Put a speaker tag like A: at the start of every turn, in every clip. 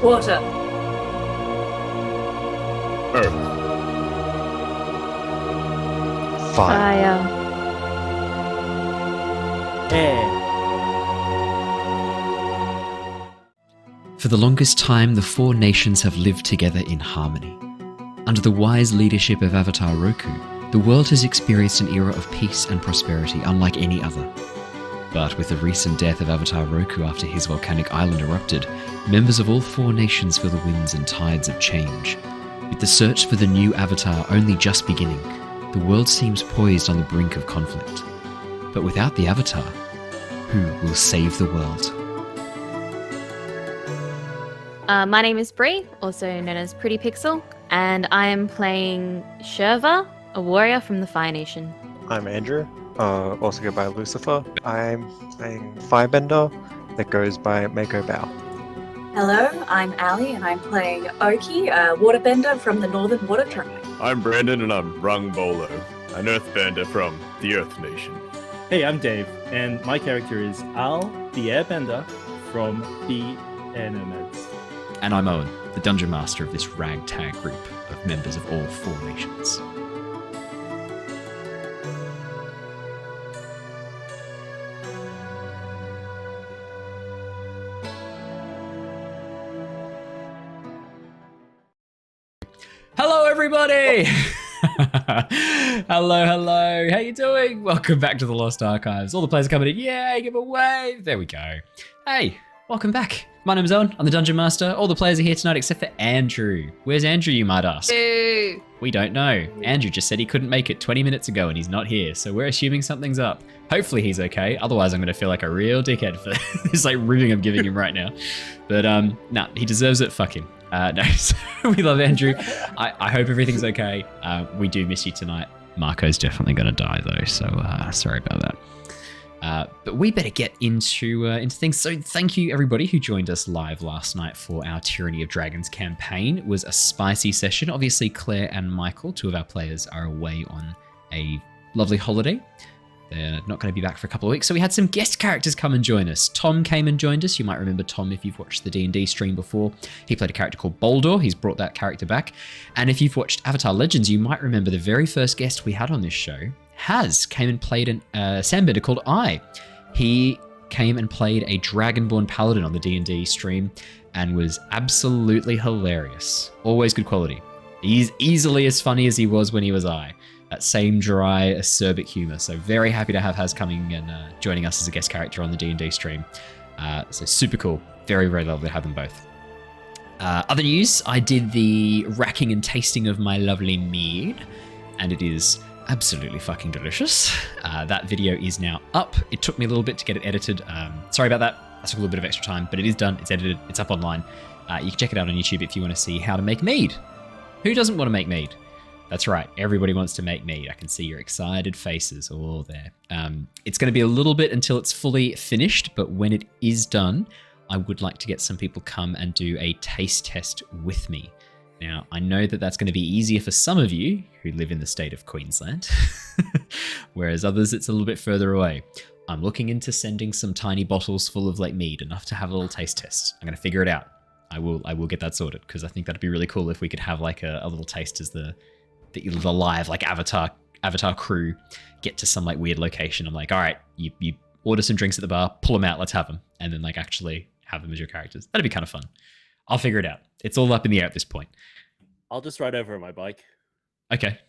A: Water.
B: Earth.
C: Fire.
D: Air.
E: For the longest time, the four nations have lived together in harmony. Under the wise leadership of Avatar Roku, the world has experienced an era of peace and prosperity unlike any other. But with the recent death of Avatar Roku after his volcanic island erupted, members of all four nations feel the winds and tides of change. With the search for the new Avatar only just beginning, the world seems poised on the brink of conflict. But without the Avatar, who will save the world?
C: My name is Bree, also known as PrettiPixel, and I am playing Shurva, a warrior from the Fire Nation.
F: I'm Andrew, also go by Lucifer. I'm playing Firebender that goes by Mako Bao.
A: Hello, I'm Ali, and I'm playing Oki, a waterbender from the Northern Water Tribe.
B: I'm Brandon, and I'm Rung-Bolo, an earthbender from the Earth Nation.
D: Hey, I'm Dave, and my character is Al, the airbender from the Air Nomads.
E: And I'm Owen, the Dungeon Master of this ragtag group of members of all four nations. Hello, everybody! hello. How you doing? Welcome back to the Lost Archives. All the players are coming in. Yay, give a wave. There we go. Hey, welcome back. My name's Owen. I'm the Dungeon Master. All the players are here tonight except for Andrew. Where's Andrew, you might ask?
C: Boo!
E: We don't know. Andrew just said he couldn't make it 20 minutes ago and he's not here, so we're assuming something's up. Hopefully he's okay. Otherwise, I'm going to feel like a real dickhead for this ribbing I'm giving him right now. But nah, he deserves it. Fuck him. No, so we love Andrew. I hope everything's okay. We do miss you tonight. Marco's definitely going to die though, so sorry about that. But we better get into things. So thank you everybody who joined us live last night for our Tyranny of Dragons campaign. It was a spicy session. Obviously Claire and Michael, two of our players, are away on a lovely holiday. They're not going to be back for a couple of weeks. So we had some guest characters come and join us. Tom came and joined us. You might remember Tom if you've watched the D&D stream before. He played a character called Boldor. He's brought that character back. And if you've watched Avatar Legends, you might remember the very first guest we had on this show, Haz, came and played a sandbender called I. He came and played a Dragonborn Paladin on the D&D stream and was absolutely hilarious. Always good quality. He's easily as funny as he was when he was I. That same dry, acerbic humor. So very happy to have Haz coming and joining us as a guest character on the D&D stream. So super cool. Very, very lovely to have them both. Other news, I did the racking and tasting of my lovely mead, and it is absolutely fucking delicious. That video is now up. It took me a little bit to get it edited. Sorry about that. That took a little bit of extra time, but it is done. It's edited. It's up online. You can check it out on YouTube if you want to see how to make mead. Who doesn't want to make mead? That's right. Everybody wants to make mead. I can see your excited faces all there. It's going to be a little bit until it's fully finished, but when it is done, I would like to get some people come and do a taste test with me. Now, I know that that's going to be easier for some of you who live in the state of Queensland, whereas others it's a little bit further away. I'm looking into sending some tiny bottles full of mead, enough to have a little taste test. I'm going to figure it out. I will get that sorted because I think that'd be really cool if we could have a little taste as the live Avatar crew get to some weird location. I'm all right, you order some drinks at the bar, pull them out, let's have them, and then actually have them as your characters. That'd be kind of fun. I'll figure it out. It's all up in the air at this point.
D: I'll just ride over on my bike.
E: Okay.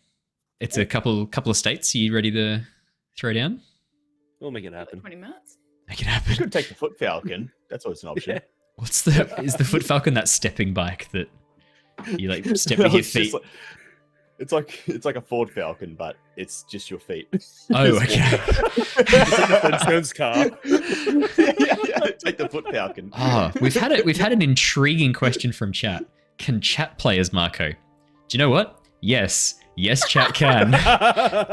E: It's a couple of states. Are you ready to throw down?
D: We'll make it happen.
A: 20 minutes.
E: Make it happen.
B: You could take the Foot Falcon. That's always an option.
D: Yeah.
E: Is the Foot Falcon that stepping bike that you step with your feet?
B: It's like a Ford Falcon, but it's just your feet.
E: Oh, okay.
D: It's like a Flintstones car.
B: yeah, take the Foot Falcon.
E: We've had an intriguing question from chat. Can chat play as Mako? Do you know what? Yes, chat can.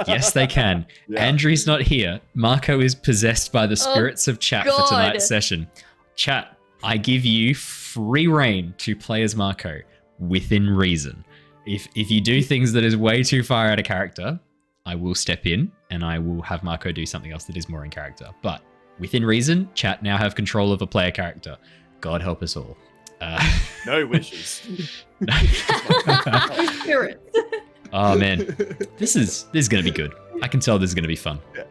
E: Yes, they can. Yeah. Andrew's not here. Marco is possessed by the spirits of chat for tonight's session. Chat, I give you free reign to play as Mako within reason. If you do things that is way too far out of character, I will step in and I will have Mako do something else that is more in character. But within reason, chat now have control of a player character. God help us all.
B: No wishes.
A: Spirit.
E: Oh man, this is gonna be good. I can tell this is gonna be fun.
B: Yeah.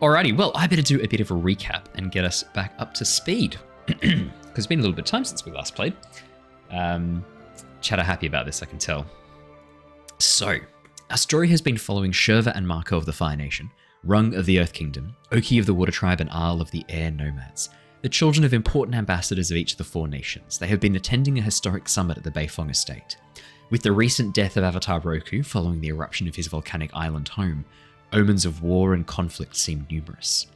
E: Alrighty, well, I better do a bit of a recap and get us back up to speed. Because it's been a little bit of time since we last played. Chad are happy about this, I can tell. So, our story has been following Shurva and Mako of the Fire Nation, Rung of the Earth Kingdom, Oki of the Water Tribe, and Aal of the Air Nomads. The children of important ambassadors of each of the 4 nations. They have been attending a historic summit at the Beifong estate. With the recent death of Avatar Roku following the eruption of his volcanic island home, omens of war and conflict seem numerous.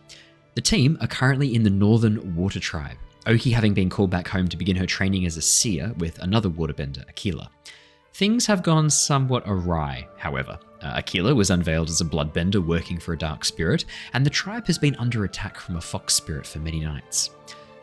E: The team are currently in the Northern Water Tribe, Oki having been called back home to begin her training as a seer with another waterbender, Akila. Things have gone somewhat awry, however. Akila was unveiled as a bloodbender working for a dark spirit, and the tribe has been under attack from a fox spirit for many nights.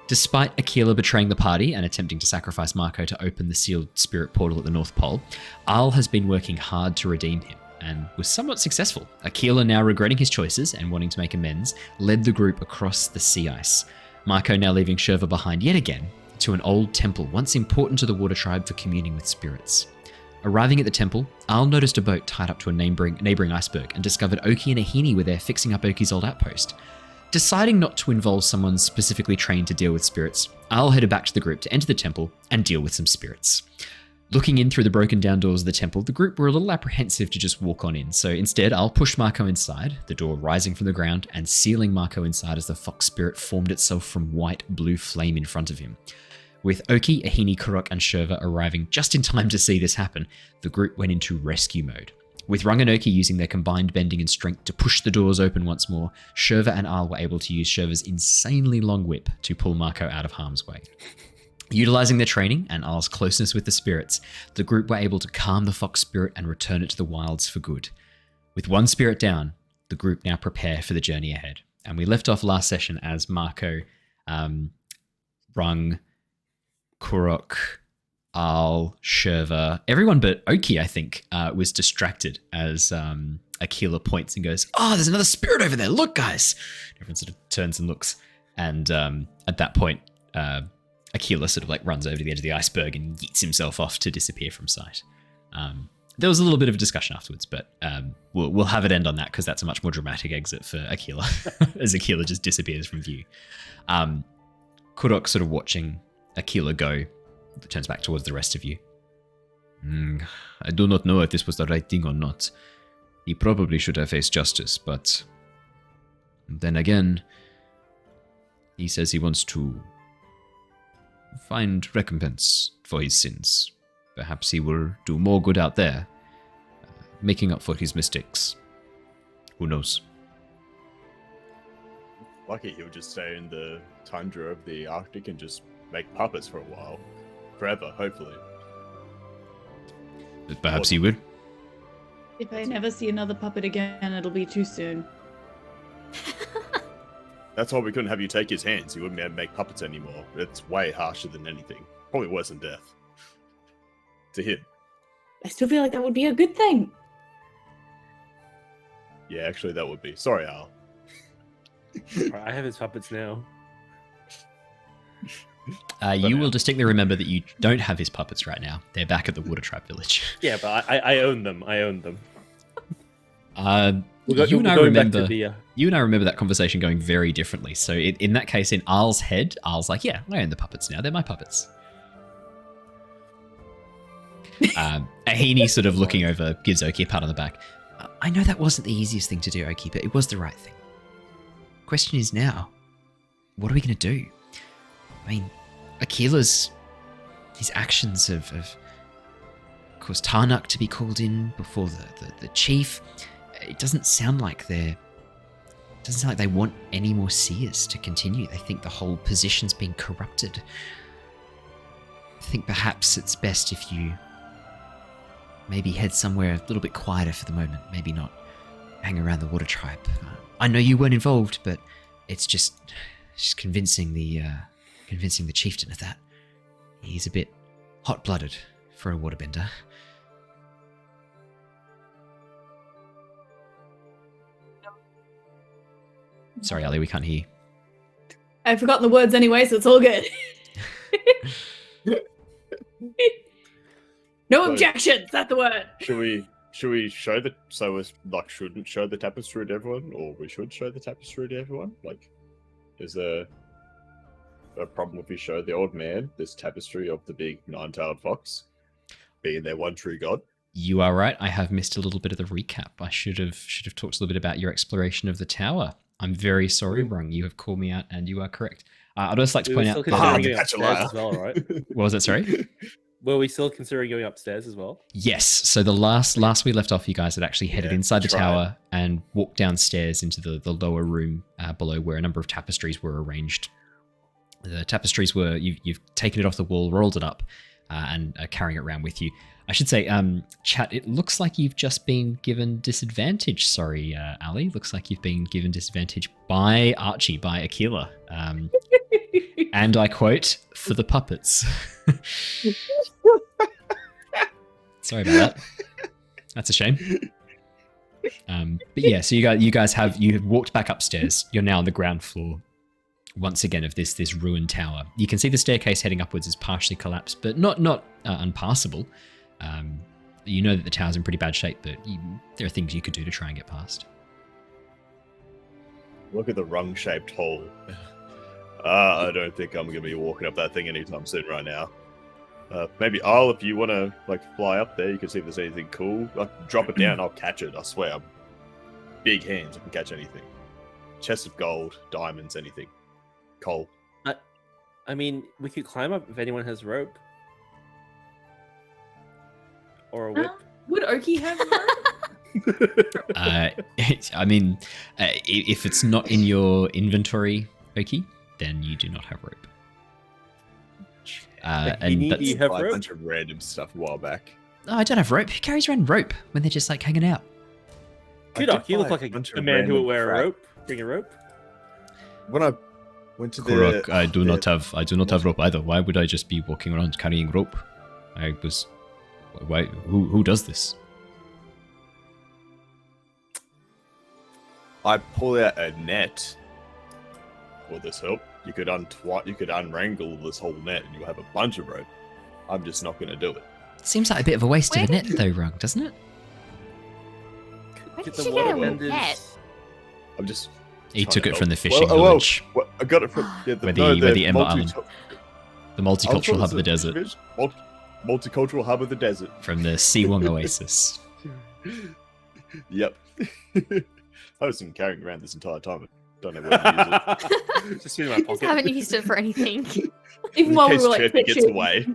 E: Despite Akila betraying the party and attempting to sacrifice Mako to open the sealed spirit portal at the North Pole, Aal has been working hard to redeem him, and was somewhat successful. Akila, now regretting his choices and wanting to make amends, led the group across the sea ice. Mako now leaving Shurva behind yet again to an old temple once important to the Water Tribe for communing with spirits. Arriving at the temple, Aal noticed a boat tied up to a neighbouring iceberg and discovered Oki and Ahini were there fixing up Oki's old outpost. Deciding not to involve someone specifically trained to deal with spirits, Aal headed back to the group to enter the temple and deal with some spirits. Looking in through the broken down doors of the temple, the group were a little apprehensive to just walk on in, so instead Aal pushed Mako inside, the door rising from the ground and sealing Mako inside as the fox spirit formed itself from white-blue flame in front of him. With Oki, Ahini, Korra, and Shurva arriving just in time to see this happen, the group went into rescue mode. With Rung and Oki using their combined bending and strength to push the doors open once more, Shurva and Aal were able to use Shurva's insanely long whip to pull Mako out of harm's way. Utilizing their training and Aal's closeness with the spirits, the group were able to calm the fox spirit and return it to the wilds for good. With one spirit down, the group now prepare for the journey ahead. And we left off last session as Mako, Rung, Korra, Aal, Shurva, everyone but Oki, I think, was distracted as Akila points and goes, "Oh, there's another spirit over there. Look, guys." Everyone sort of turns and looks. And at that point, Akila sort of like runs over to the edge of the iceberg and yeets himself off to disappear from sight. There was a little bit of a discussion afterwards, but we'll have it end on that because that's a much more dramatic exit for Akila as Akila just disappears from view. Korra sort of watching Akila go, turns back towards the rest of you. I do not know if this was the right thing or not. He probably should have faced justice, but then again, he says he wants to find recompense for his sins. Perhaps he will do more good out there, making up for his mistakes. Who knows?
B: Lucky he'll just stay in the tundra of the Arctic and just make puppets for a while. Forever, hopefully.
E: But perhaps he would.
G: If I never see another puppet again, it'll be too soon.
B: That's why we couldn't have you take his hands. You wouldn't be able to make puppets anymore. It's way harsher than anything. Probably worse than death. To him.
A: I still feel like that would be a good thing.
B: Yeah, actually that would be. Sorry, Al.
D: I have his puppets now.
E: You will distinctly remember that you don't have his puppets right now. They're back at the Water Tribe village.
D: Yeah, but I own them. I own them.
E: You and I remember that conversation going very differently. So in that case, in Aal's head, Aal's like, yeah, I own the puppets now. They're my puppets. Ahini sort of looking over, gives Oki a pat on the back. I know that wasn't the easiest thing to do, Oki, but it was the right thing. Question is now, what are we going to do? I mean, Akila's, his actions have caused Tarnick to be called in before the chief. It doesn't sound like they want any more seers to continue. They think the whole position's been corrupted. I think perhaps it's best if you maybe head somewhere a little bit quieter for the moment. Maybe not hang around the Water Tribe. I know you weren't involved, but it's just convincing the chieftain of that. He's a bit hot-blooded for a waterbender. Sorry, Ali, we can't hear you.
G: I've forgotten the words anyway, so it's all good. No
B: So-
G: objections. That's the word.
B: Should we show the shouldn't show the tapestry to everyone, or we should show the tapestry to everyone? Like, is there a problem if we show the old man this tapestry of the big nine-tailed fox being their one true god?
E: You are right. I have missed a little bit of the recap. I should have talked a little bit about your exploration of the tower. I'm very sorry, Rung. You have called me out, and you are correct. I'd just like to point out.
B: considering
D: going
B: catch a
D: upstairs
B: liar.
D: as well, right?
E: What was it? Sorry.
D: Were we still considering going upstairs as well?
E: Yes. So the last we left off, you guys had actually headed inside the tower and walked downstairs into the lower room below, where a number of tapestries were arranged. The tapestries were you've taken it off the wall, rolled it up, and are carrying it around with you. I should say, chat, it looks like you've just been given disadvantage. Sorry, Ali. Looks like you've been given disadvantage by Archie, by Akila. And I quote, for the puppets. Sorry about that. That's a shame. But yeah, so you guys have walked back upstairs. You're now on the ground floor once again of this ruined tower. You can see the staircase heading upwards is partially collapsed, but not unpassable. You know that the tower's in pretty bad shape, but there are things you could do to try and get past.
B: Look at the rung-shaped hole. I don't think I'm going to be walking up that thing anytime soon right now. Maybe if you want to fly up there, you can see if there's anything cool. Drop it down, I'll catch it. I swear, I'm big hands. I can catch anything. Chest of gold, diamonds, anything. Coal.
D: I mean, we could climb up if anyone has rope. Or a whip.
G: Would Oki have rope?
E: I mean, if it's not in your inventory, Oki, then you do not have rope. And
D: do you have
B: a
D: rope?
B: bunch of random stuff a while back.
E: Oh, I don't have rope. Who carries around rope when they're just hanging out?
D: Kudak, you look like a man who would wear a rope. Bring a rope.
B: When I went to
E: Korok, I do not have rope either. Why would I just be walking around carrying rope? Why? Who does this?
B: I pull out a net. Will this help? You could unwrangle this whole net and you'll have a bunch of rope. I'm just not going to do it.
E: Seems like a bit of a waste of a net, though, Rung, doesn't it?
D: Get
C: did
D: the
C: you get a
D: waterbenders.
C: net?
B: I'm just.
E: He
B: trying
E: took
B: to
E: it from the
B: help.
E: fishing
B: Well,
E: village,
B: I got it from
E: Where the Ember Island. the multicultural hub of the desert,
B: Multicultural hub of the desert.
E: from the Siwong Oasis.
B: Yep. I was been carrying around this entire time. I don't know where to use it.
D: Just in my
C: I just
D: pocket.
C: haven't used it for anything.
G: Even
B: In
G: while we
B: case
G: were like
B: Chirpy gets
G: fishing,
B: away.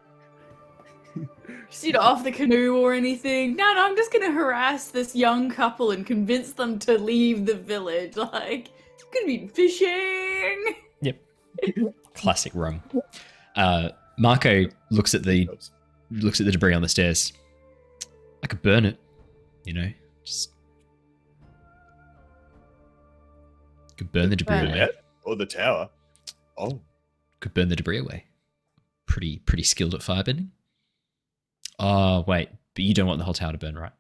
G: sit off the canoe or anything. No, I'm just gonna harass this young couple and convince them to leave the village. Like, I'm gonna be fishing.
E: Classic Rung. Mako looks at the debris on the stairs. I could burn it, just could burn the debris
G: Burn
B: The
E: away.
B: net or the tower. Oh,
E: Could burn the debris away. Pretty skilled at firebending. Oh wait, but you don't want the whole tower to burn, right?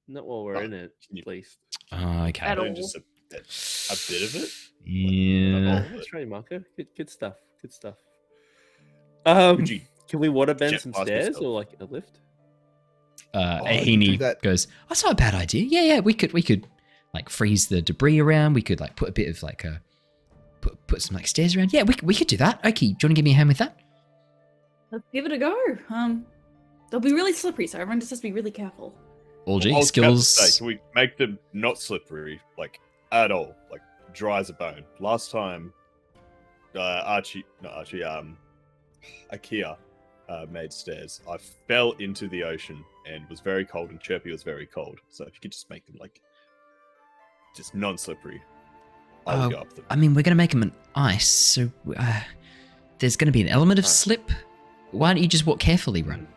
D: Not while we're in it,
B: can you-
D: at least.
E: Oh, okay.
G: At all.
B: just a bit of it.
E: Yeah.
D: That's right, Marco. Good stuff. Good stuff.
B: Would you
D: Can we waterbend
B: jet
D: some
B: past
D: stairs
B: yourself?
D: or like a lift?
B: do
E: Heaney
B: that.
E: goes, that's not a bad idea. Yeah, we could like freeze the debris around. We could like put a bit of like put some like stairs around. Yeah, we could do that. Okay, do you want to give me a hand with that?
G: Let's give it a go. They'll be really slippery, so everyone just has to be really careful.
E: All
B: I
E: G
B: was about to
E: skills.
B: say, can we make them not slippery, at all, dry as a bone? Last time, Akila made stairs. I fell into the ocean and was very cold, and Chirpy was very cold. So if you could just make them just non-slippery, I would go up them.
E: I mean, we're going to make them an ice, so there's going to be an element of
B: Right.
E: slip. Why don't you just walk carefully, Run?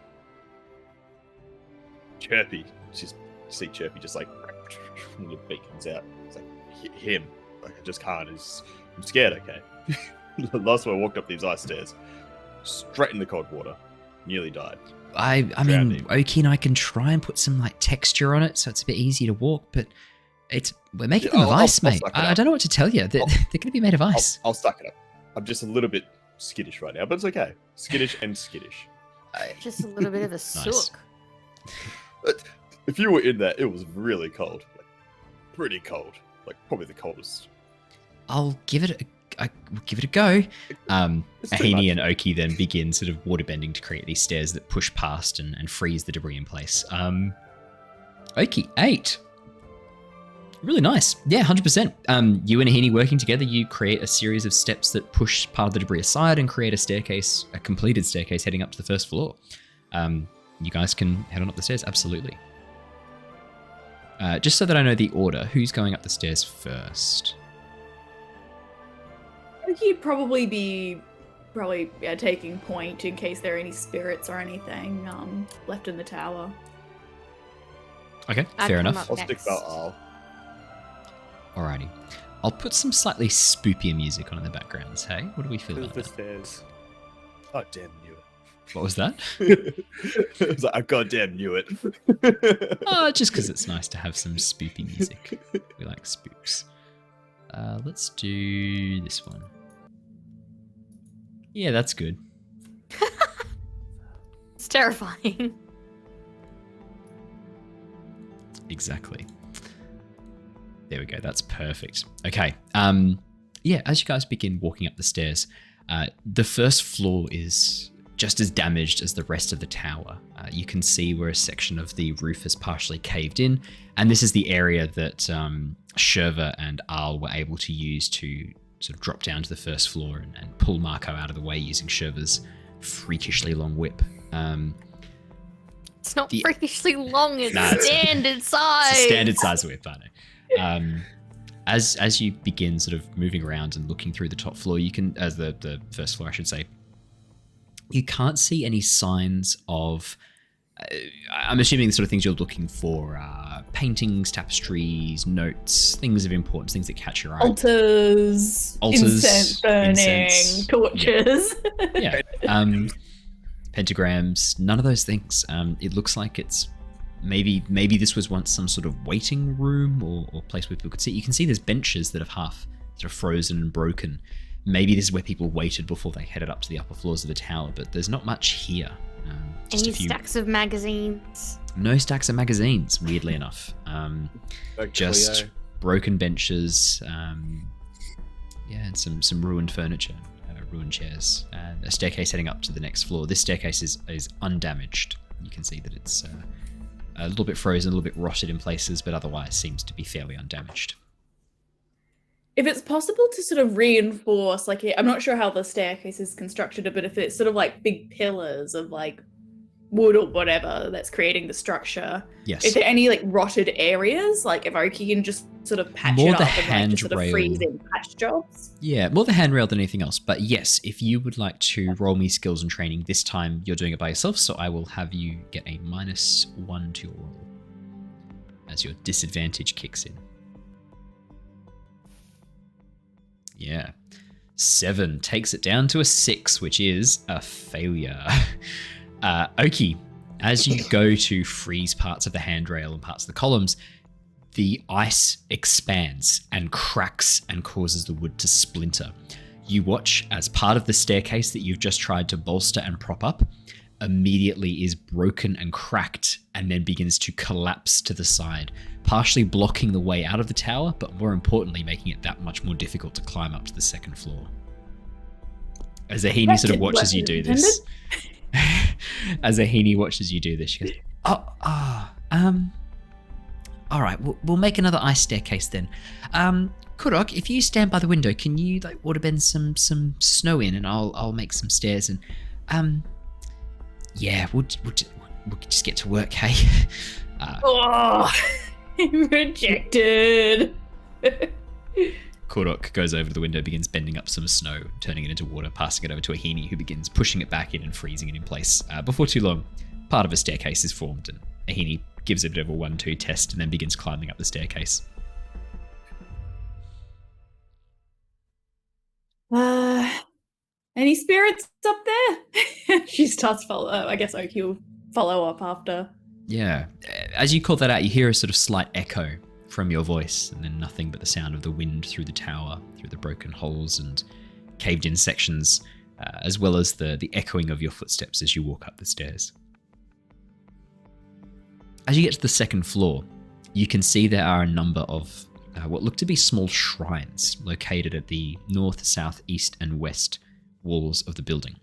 B: Chirpy, just see Chirpy just when the beak comes out. It's him. I just can't. I'm scared. Okay. Last time I walked up these ice stairs, straight in the cold water, nearly died.
E: I
B: Drowned
E: mean,
B: him.
E: Oki and I can try and put some texture on it, so it's a bit easier to walk. But we're making them of
B: I'll
E: ice,
B: suck
E: mate.
B: it
E: I
B: up.
E: don't know what to tell you. They're going to be made of ice.
B: I'll suck it up. I'm just a little bit skittish right now, but it's okay. Skittish and skittish.
C: Just a little bit of a sook.
B: If you were in there, it was really cold. Like, pretty cold. Like, probably the coldest.
E: I'll give it a go.
B: It's too
E: Ahini
B: much.
E: and Oki then begin sort of waterbending to create these stairs that push past and freeze the debris in place. Oki, 8. Really nice. Yeah, 100%. You and Ahini working together, you create a series of steps that push part of the debris aside and create a completed staircase heading up to the first floor. You guys can head on up the stairs, absolutely. Just so that I know the order, who's going up the stairs first?
G: I think he'd probably be taking point in case there are any spirits or anything left in the tower.
E: Okay,
C: I'd
E: fair
C: come
E: enough.
C: up
B: I'll stick
C: next.
B: about Al.
E: Alrighty. I'll put some slightly spoopier music on in the backgrounds, hey? What do we feel about
D: The
E: that?
D: stairs.
B: Oh, damn, knew
E: What was that?
B: it. I was like, I goddamn knew it.
E: Oh, just because it's nice to have some spoopy music. We like spooks. Let's do this one. Yeah, that's good.
C: It's terrifying.
E: Exactly. There we go. That's perfect. Okay. Yeah, as you guys begin walking up the stairs, the first floor is just as damaged as the rest of the tower. You can see where a section of the roof is partially caved in, and this is the area that Shurva and Al were able to use to sort of drop down to the first floor and pull Mako out of the way using Shurva's freakishly long whip.
C: It's not
E: The-
C: freakishly long, it's
E: Nah, it's-
C: standard size.
E: It's a standard size whip, I know. As you begin sort of moving around and looking through the top floor, you can, as the first floor, I should say, you can't see any signs of. I'm assuming the sort of things you're looking for are paintings, tapestries, notes, things of importance, things that catch your eye.
G: Altars, incense burning,
E: incense,
G: torches.
E: Yeah. Pentagrams, none of those things. It looks like it's maybe this was once some sort of waiting room or place where people could sit. You can see there's benches that have half sort of frozen and broken. Maybe this is where people waited before they headed up to the upper floors of the tower, but there's not much here. Just
C: Any
E: a few.
C: stacks of magazines?
E: No stacks of magazines, weirdly enough.
B: Like
E: Just
B: Cleo.
E: broken benches, and some ruined furniture, ruined chairs, and a staircase heading up to the next floor. This staircase is undamaged. You can see that it's a little bit frozen, a little bit rotted in places, but otherwise seems to be fairly undamaged.
G: If it's possible to sort of reinforce, like, I'm not sure how the staircase is constructed, but if it's sort of like big pillars of like wood or whatever that's creating the structure,
E: Yes.
G: is there any like rotted areas? Like if Oki can just sort of patch
E: More
G: it
E: the
G: up and like just sort of
E: handrail.
G: freeze in patch jobs?
E: Yeah, more the handrail than anything else. But yes, if you would like to roll me skills and training, this time you're doing it by yourself, so I will have you get a -1 to your roll as your disadvantage kicks in. Yeah. 7 takes it down to a 6, which is a failure. Oki, as you go to freeze parts of the handrail and parts of the columns, the ice expands and cracks and causes the wood to splinter. You watch as part of the staircase that you've just tried to bolster and prop up immediately is broken and cracked and then begins to collapse to the side, partially blocking the way out of the tower, but more importantly, making it that much more difficult to climb up to the second floor. As Ahini sort of watches you do this, as Ahini watches you do this, she goes, all right, we'll make another ice staircase then. Kurok, if you stand by the window, can you like waterbend some snow in, and I'll make some stairs, and yeah, we'll just get to work, hey?
G: Oh, rejected.
E: Kurok goes over to the window, begins bending up some snow, turning it into water, passing it over to Ahini, who begins pushing it back in and freezing it in place. Before too long, part of a staircase is formed, and Ahini gives it a bit of a 1-2 test and then begins climbing up the staircase.
G: Any spirits up there? She starts follow. I guess Oki will follow up after.
E: Yeah. As you call that out, you hear a sort of slight echo from your voice, and then nothing but the sound of the wind through the tower, through the broken holes and caved in sections. as well as the echoing of your footsteps as you walk up the stairs. As you get to the second floor, you can see there are a number of what look to be small shrines located at the north, south, east, and west walls of the building.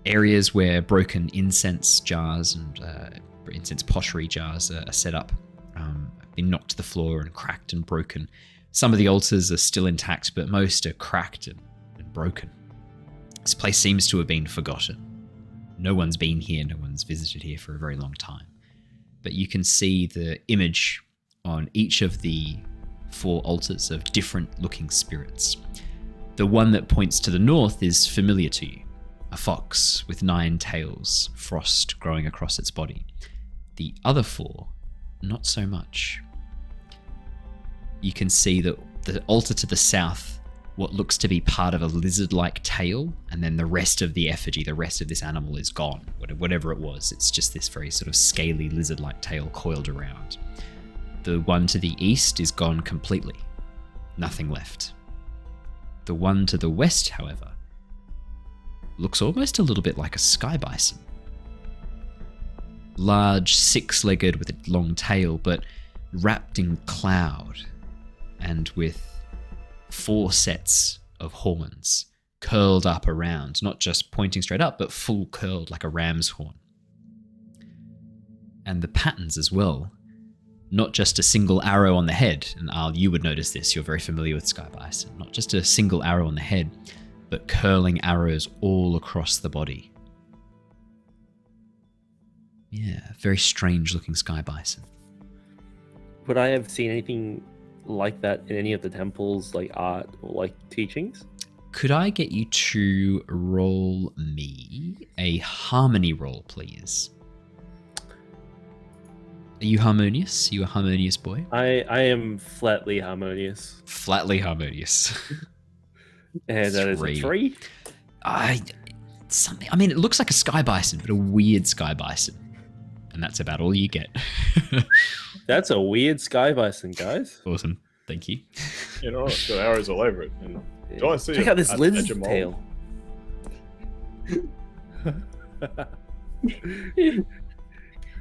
E: Areas where broken incense jars and incense pottery jars are set up, been knocked to the floor and cracked and broken. Some of the altars are still intact, but most are cracked and broken. This place seems to have been forgotten. No one's been here, no one's visited here for a very long time. But you can see the image on each of the 4 altars of different looking spirits. The one that points to the north is familiar to you. A fox with 9 tails, frost growing across its body. The other 4, not so much. You can see that the altar to the south, what looks to be part of a lizard-like tail, and then the rest of the effigy, the rest of this animal is gone. Whatever it was, it's just this very sort of scaly lizard-like tail coiled around. The one to the east is gone completely. Nothing left. The one to the west, however, looks almost a little bit like a sky bison. Large, 6-legged with a long tail, but wrapped in cloud and with 4 sets of horns curled up around, not just pointing straight up, but full curled like a ram's horn. And the patterns as well, not just a single arrow on the head, and Al, you would notice this, you're very familiar with sky bison, not just a single arrow on the head, but curling arrows all across the body. Yeah, very strange looking sky bison.
H: Would I have seen anything like that in any of the temples, like art or like teachings?
E: Could I get you to roll me a harmony roll, please? Are you harmonious? Are you a harmonious boy?
H: I am flatly harmonious.
E: Flatly harmonious.
H: And that is a 3.
E: I mean, it looks like a sky bison, but a weird sky bison. And that's about all you get.
H: That's a weird sky bison, guys.
E: Awesome. Thank you.
B: You know, it's got arrows all over it. And do I see
H: Check out this lizard's
B: mole?
H: tail.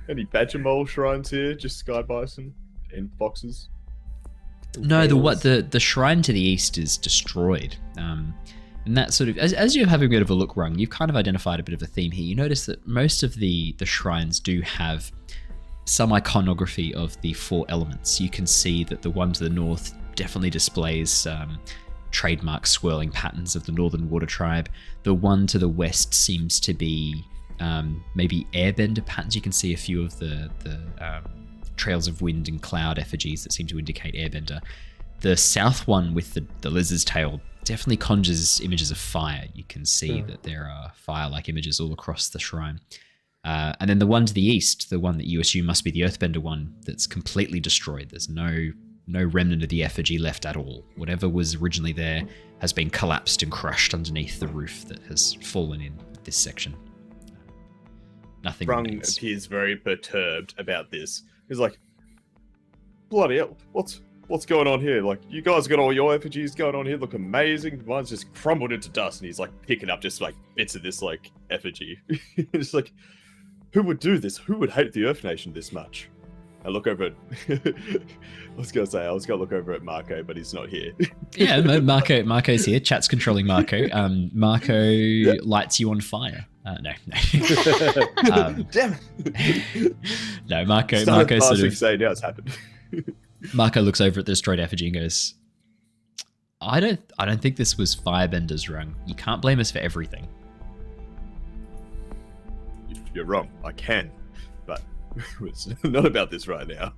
B: Any badger mole shrines here? Just sky bison and foxes?
E: No, the shrine to the east is destroyed. And that sort of, as you're having a bit of a look, Rung, you've kind of identified a bit of a theme here. You notice that most of the shrines do have some iconography of the 4 elements. You can see that the one to the north definitely displays trademark swirling patterns of the Northern Water Tribe. The one to the west seems to be maybe airbender patterns. You can see a few of the trails of wind and cloud effigies that seem to indicate airbender. The south one with the lizard's tail definitely conjures images of fire. You can see that there are fire-like images all across the shrine. And then the one to the east, the one that you assume must be the earthbender one, that's completely destroyed. There's no remnant of the effigy left at all. Whatever was originally there has been collapsed and crushed underneath the roof that has fallen in this section. Nothing
B: Rung
E: remains.
B: appears very perturbed about this. He's like, bloody hell, what's going on here? Like, you guys got all your effigies going on here, look amazing. Mine's just crumbled into dust, and he's like picking up just like bits of this like effigy. It's like, who would do this? Who would hate the Earth Nation this much? I look over at I was gonna look over at Mako, but he's not here.
E: Yeah, Marco's here. Chat's controlling Mako. Marco lights you on fire. No.
B: Damn it.
E: No, Marco sort of
B: say now it's happened.
E: Mako looks over at the destroyed effigy and goes, I don't think this was Firebender's Rung. You can't blame us for everything.
B: You're wrong. I can, but it's not about this right now.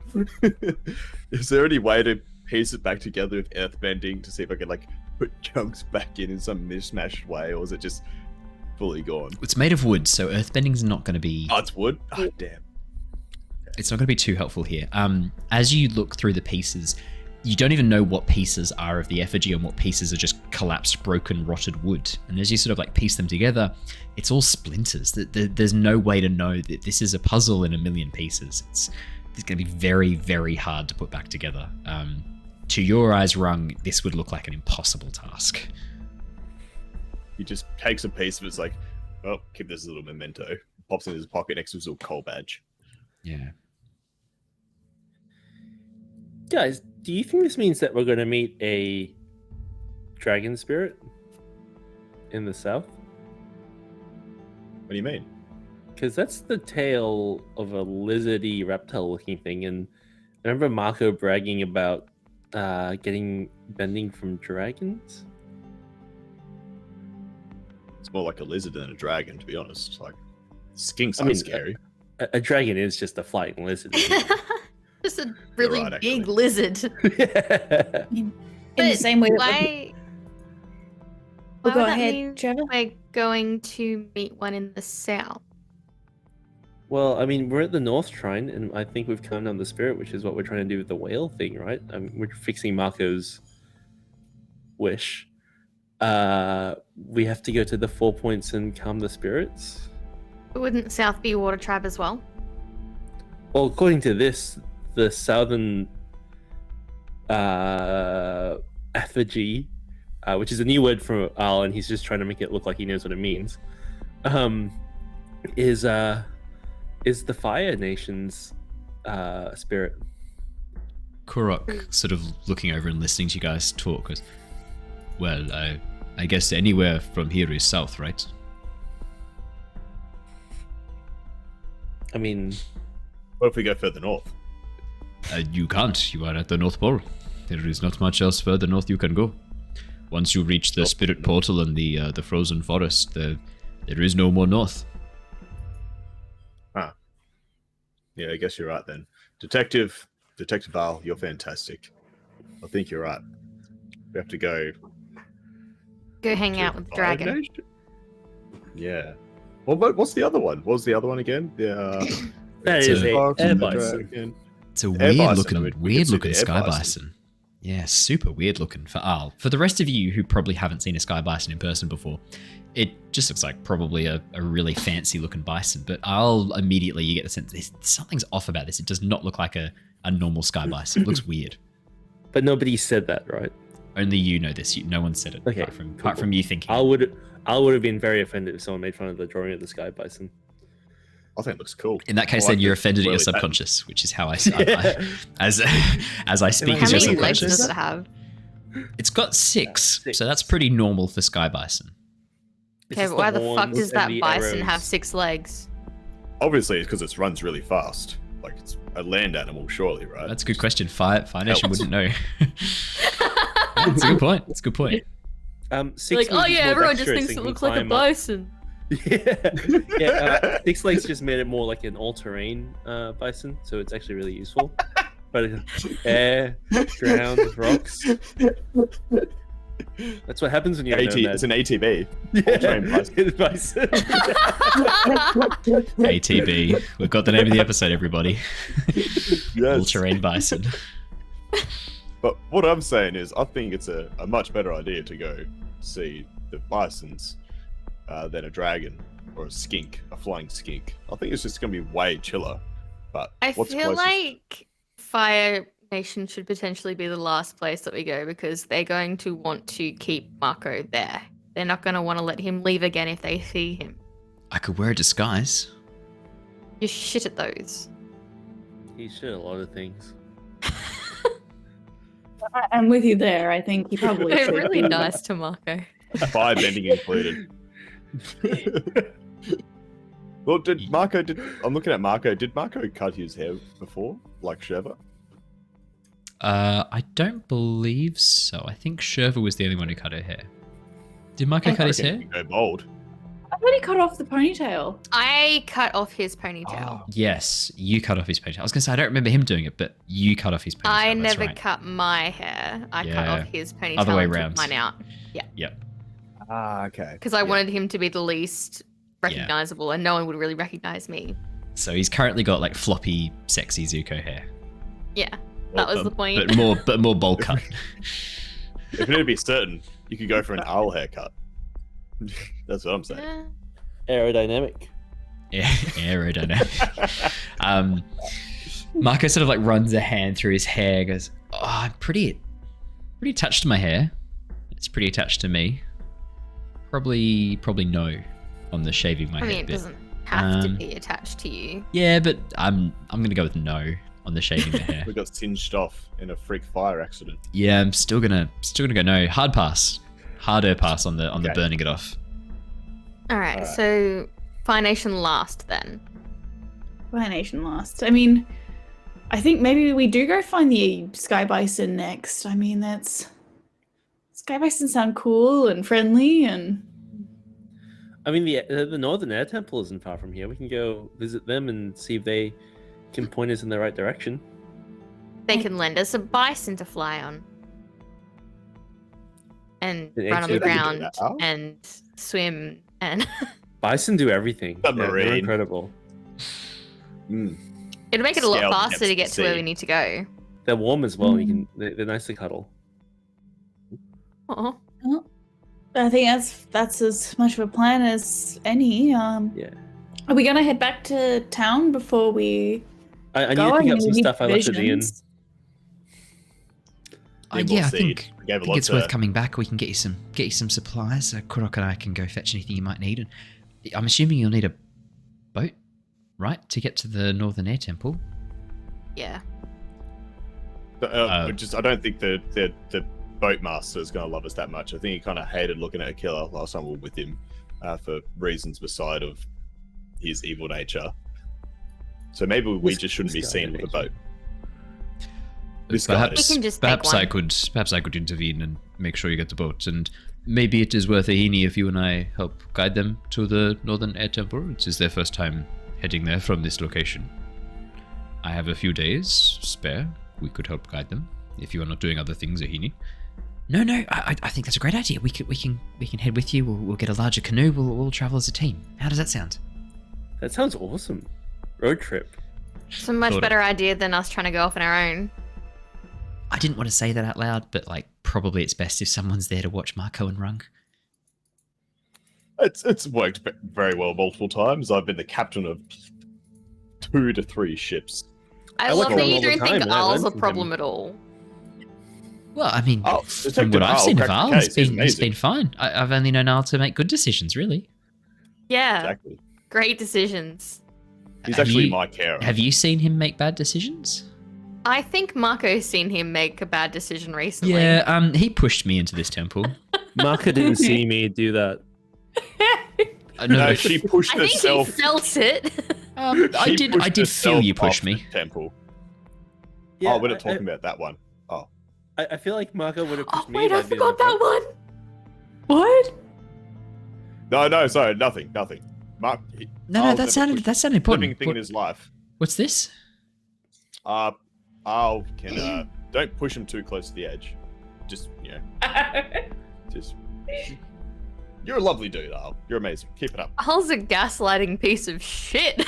B: Is there any way to piece it back together with earthbending to see if I can like put chunks back in some mishmashed way, or is it just fully gone?
E: It's made of wood, so earthbending's not going to be...
B: Oh, it's wood? Oh, damn.
E: It's not going to be too helpful here. As you look through the pieces, you don't even know what pieces are of the effigy and what pieces are just collapsed, broken, rotted wood. And as you sort of like piece them together, it's all splinters. There's no way to know that this is a puzzle in a million pieces. It's going to be very, very hard to put back together. To your eyes, Rung, this would look like an impossible task.
B: He just takes a piece of it. It's like, oh, keep this as a little memento. Pops in his pocket next to his little coal badge.
E: Yeah.
H: Guys, do you think this means that we're going to meet a dragon spirit in the south?
B: What do you mean?
H: Because that's the tail of a lizardy reptile-looking thing, and I remember Mako bragging about getting bending from dragons.
B: It's more like a lizard than a dragon, to be honest. Like, skinks
H: I
B: are
H: mean,
B: scary.
H: A dragon is just a flying lizard.
C: Just a really
B: right,
C: big
B: actually.
C: lizard.
G: In the same way that
C: Why?
G: Oh,
C: Why
G: go
C: would that
G: ahead,
C: mean
G: Trevor.
C: we're going to meet one in the south?
H: Well, I mean, we're at the North Shrine, and I think we've come down the spirit, which is what we're trying to do with the whale thing, right? We're fixing Mako's wish. We have to go to the 4 points and calm the spirits.
C: Wouldn't south be water tribe as well?
H: Well, according to this, the southern effigy, which is a new word for Al, and he's just trying to make it look like he knows what it means, is the Fire Nation's spirit.
E: Korok, sort of looking over and listening to you guys talk, goes, well, I guess anywhere from here is south, right?
H: I mean,
B: What if we go further north?
E: You can't. You are at the North Pole. There is not much else further north you can go. Once you reach the spirit portal and the frozen forest, there is no more north.
B: Yeah, I guess you're right then. Detective Al, you're fantastic. I think you're right. We have to go.
C: Go hang
B: to
C: out with the
B: Fire
C: dragon.
B: Nation? Yeah. Well, what's the other one? What was the other one again?
H: that
E: It's
H: is
E: a-
H: a
B: Fox and
H: air
B: the
H: bison.
B: dragon.
E: It's a
B: Air
E: weird
B: bison,
E: looking,
B: I mean, we can see the
E: sky
B: air
E: bison.
B: bison.
E: Yeah, super weird looking for Al. For the rest of you who probably haven't seen a sky bison in person before, it just looks like probably a really fancy looking bison. But Al, immediately you get the sense something's off about this. It does not look like a normal sky bison. It looks weird.
H: But nobody said that, right?
E: Only you know this. No one said it
H: Okay,
E: apart from you thinking.
H: I would have been very offended if someone made fun of the drawing of the sky bison.
B: I think it looks cool.
E: In that case,
B: I like
E: then you're
B: the
E: offended at your
B: swirly pattern.
E: subconscious, which is how I as I speak
C: How
E: as your
C: many legs
E: subconscious.
C: does it have?
E: It's got six,
H: Six.
E: so that's pretty normal for sky bison.
H: It's
C: Okay,
H: just
C: but why the fuck
H: horns
C: does
H: and
C: that
H: the
C: bison
H: arrows.
C: have 6 legs?
B: Obviously, it's because it runs really fast. Like it's a land animal, surely, right?
E: That's a good question. Fire Nation
B: Helps.
E: wouldn't know. That's a good point. That's a good point.
H: Six
C: Like, oh
H: was
C: yeah,
H: more
C: everyone just
H: dexterous
C: thinks
H: and
C: it
H: can
C: looks like a
H: climb up.
C: bison.
H: Yeah, 6 legs just made it more like an all-terrain bison, so it's actually really useful. But air, ground, rocks. That's what happens when you're a nomad.
B: It's an ATV.
H: Yeah,
B: all-terrain bison.
H: it's bison.
E: ATB. We've got the name of the episode, everybody.
B: Yes.
E: All-terrain bison.
B: But what I'm saying is, I think it's a much better idea to go see the bisons than a dragon or a skink, a flying skink. I think it's just going to be way chiller. But
C: I
B: what's
C: feel
B: closest?
C: like Fire Nation should potentially be the last place that we go because they're going to want to keep Mako there. They're not going to want to let him leave again if they see him.
E: I could wear a disguise.
C: You're shit at those.
H: He's shit at a lot of things.
G: I'm with you there. I think he probably
C: They're
G: should.
C: really nice to Mako.
B: Fire bending included. Well, I'm looking at Mako. Did Mako cut his hair before, like Shurva?
E: I don't believe so. I think Shurva was the only one who cut her hair. Did Mako cut his
B: I reckon
E: hair?
B: he can go bald.
G: I thought he cut off the ponytail.
C: I cut off his ponytail.
E: Yes, you cut off his ponytail. I was going to say, I don't remember him doing it, but you cut off his ponytail.
C: I
E: that's
C: never
E: right.
C: cut my hair. I cut
E: Yeah.
C: off his ponytail
E: Other way
C: and took
E: round.
C: mine out.
E: Yep.
B: Ah, okay.
C: Because I wanted him to be the least recognizable and no one would really recognize me.
E: So he's currently got like floppy, sexy Zuko hair.
C: Yeah, that was the point.
E: But more bowl cut.
B: If you need to be certain, you could go for an owl haircut. That's what I'm saying.
C: Yeah.
H: Aerodynamic.
E: Yeah, aerodynamic. Mako sort of like runs a hand through his hair, goes, "Oh, I'm pretty attached to my hair. It's pretty attached to me. Probably no on the shaving my
C: I mean,
E: head
C: it
E: bit.
C: doesn't have to be attached to you.
E: Yeah, but I'm gonna go with no on the shaving the hair.
B: We got singed off in a freak fire accident.
E: Yeah, I'm still gonna go no. Hard pass. Harder pass on the
B: Okay.
E: burning it off.
C: Alright,
B: Alright.
C: so Fire Nation last then.
G: Fire Nation last. I mean, I think maybe we do go find the Sky Bison next. I mean, Sky Bison sound cool and friendly, and
H: I mean, the Northern Air Temple isn't far from here. We can go visit them and see if they can point us in the right direction.
C: They can lend us a bison to fly on. And
H: Did
C: run on
H: actually
C: the
H: they do
C: ground
B: that? Oh.
C: and swim and
H: Bison do everything.
B: Submarine.
H: They're incredible.
B: Mm.
C: it'll make it a lot
B: Scale
C: faster to get
B: gets
C: to where
B: sea.
C: we need to go.
H: They're warm as well. They're nice to cuddle.
C: Oh,
G: I think that's as much of a plan as any.
H: Yeah.
G: Are we gonna head back to town before we
H: I need
G: go?
H: to pick
G: I
H: up
G: mean,
H: some
G: we need
H: stuff I left at the inn.
G: provisions.
B: We'll
E: Yeah, I
B: see.
E: think
B: We gave a
E: I think
B: lot
E: it's
B: to-
E: worth coming back. We can get you some supplies. Korok and I can go fetch anything you might need. And I'm assuming you'll need a boat, right, to get to the Northern Air Temple.
C: yeah.
B: I don't think the boatmaster is going to love us that much. I think he kind of hated looking at Akila last time we were with him for reasons beside of his evil nature. So maybe we just shouldn't be seen with a boat.
E: Perhaps,
C: We can just take one.
E: perhaps I could intervene and make sure you get the boat. And maybe it is worth a hini if you and I help guide them to the Northern Air Temple. It is their first time heading there from this location. I have a few days spare. We could help guide them if you are not doing other things, Ahini. No, I think that's a great idea. We can head with you. We'll get a larger canoe. We'll travel as a team. How does that sound?
H: That sounds awesome. Road trip.
C: It's a much
E: Sort of.
C: better idea than us trying to go off on our own.
E: I didn't want to say that out loud, but probably it's best if someone's there to watch Mako and Rung.
B: It's worked very well multiple times. I've been the captain of 2 to 3 ships.
C: I
H: I
C: love
H: like
C: that you
H: Rung all the
C: don't think
H: time, and I
C: Al's
H: learned
C: a
H: from
C: problem
H: him.
C: at all.
E: Well, I mean,
B: Oh,
E: from
B: Detective
E: what I've
B: Al
E: seen of
B: cracked the
E: Al,
B: case. He's
E: he's
B: amazing.
E: been fine. I've only known Al to make good decisions, really.
C: Yeah,
B: Exactly.
C: great decisions.
B: He's
E: Have
B: actually
E: you-
B: my carer.
E: Have you seen him make bad decisions?
C: I think Mako's seen him make a bad decision recently.
E: Yeah, he pushed me into this temple.
H: Marka didn't see me do that.
B: No, she pushed
C: I think he
B: herself.
C: felt it.
E: I
B: She
E: did
B: pushed
E: feel
B: herself
E: you push
B: off
E: me.
B: the Temple.
H: Yeah,
B: Oh, we're not talking about that one.
H: I feel like Marka would have pushed
C: Oh
H: me.
C: wait,
H: if
C: I
H: I'd been
C: forgot
H: in
C: that
H: front.
C: one.
G: What?
B: No, sorry, nothing. Mark.
E: No,
B: Al's
E: that
B: never
E: sounded
B: pushed
E: important.
B: living thing in his life.
E: What's this?
B: Al can don't push him too close to the edge. Just just. You're a lovely dude, Al. You're amazing. Keep it up.
C: Al's a gaslighting piece of shit.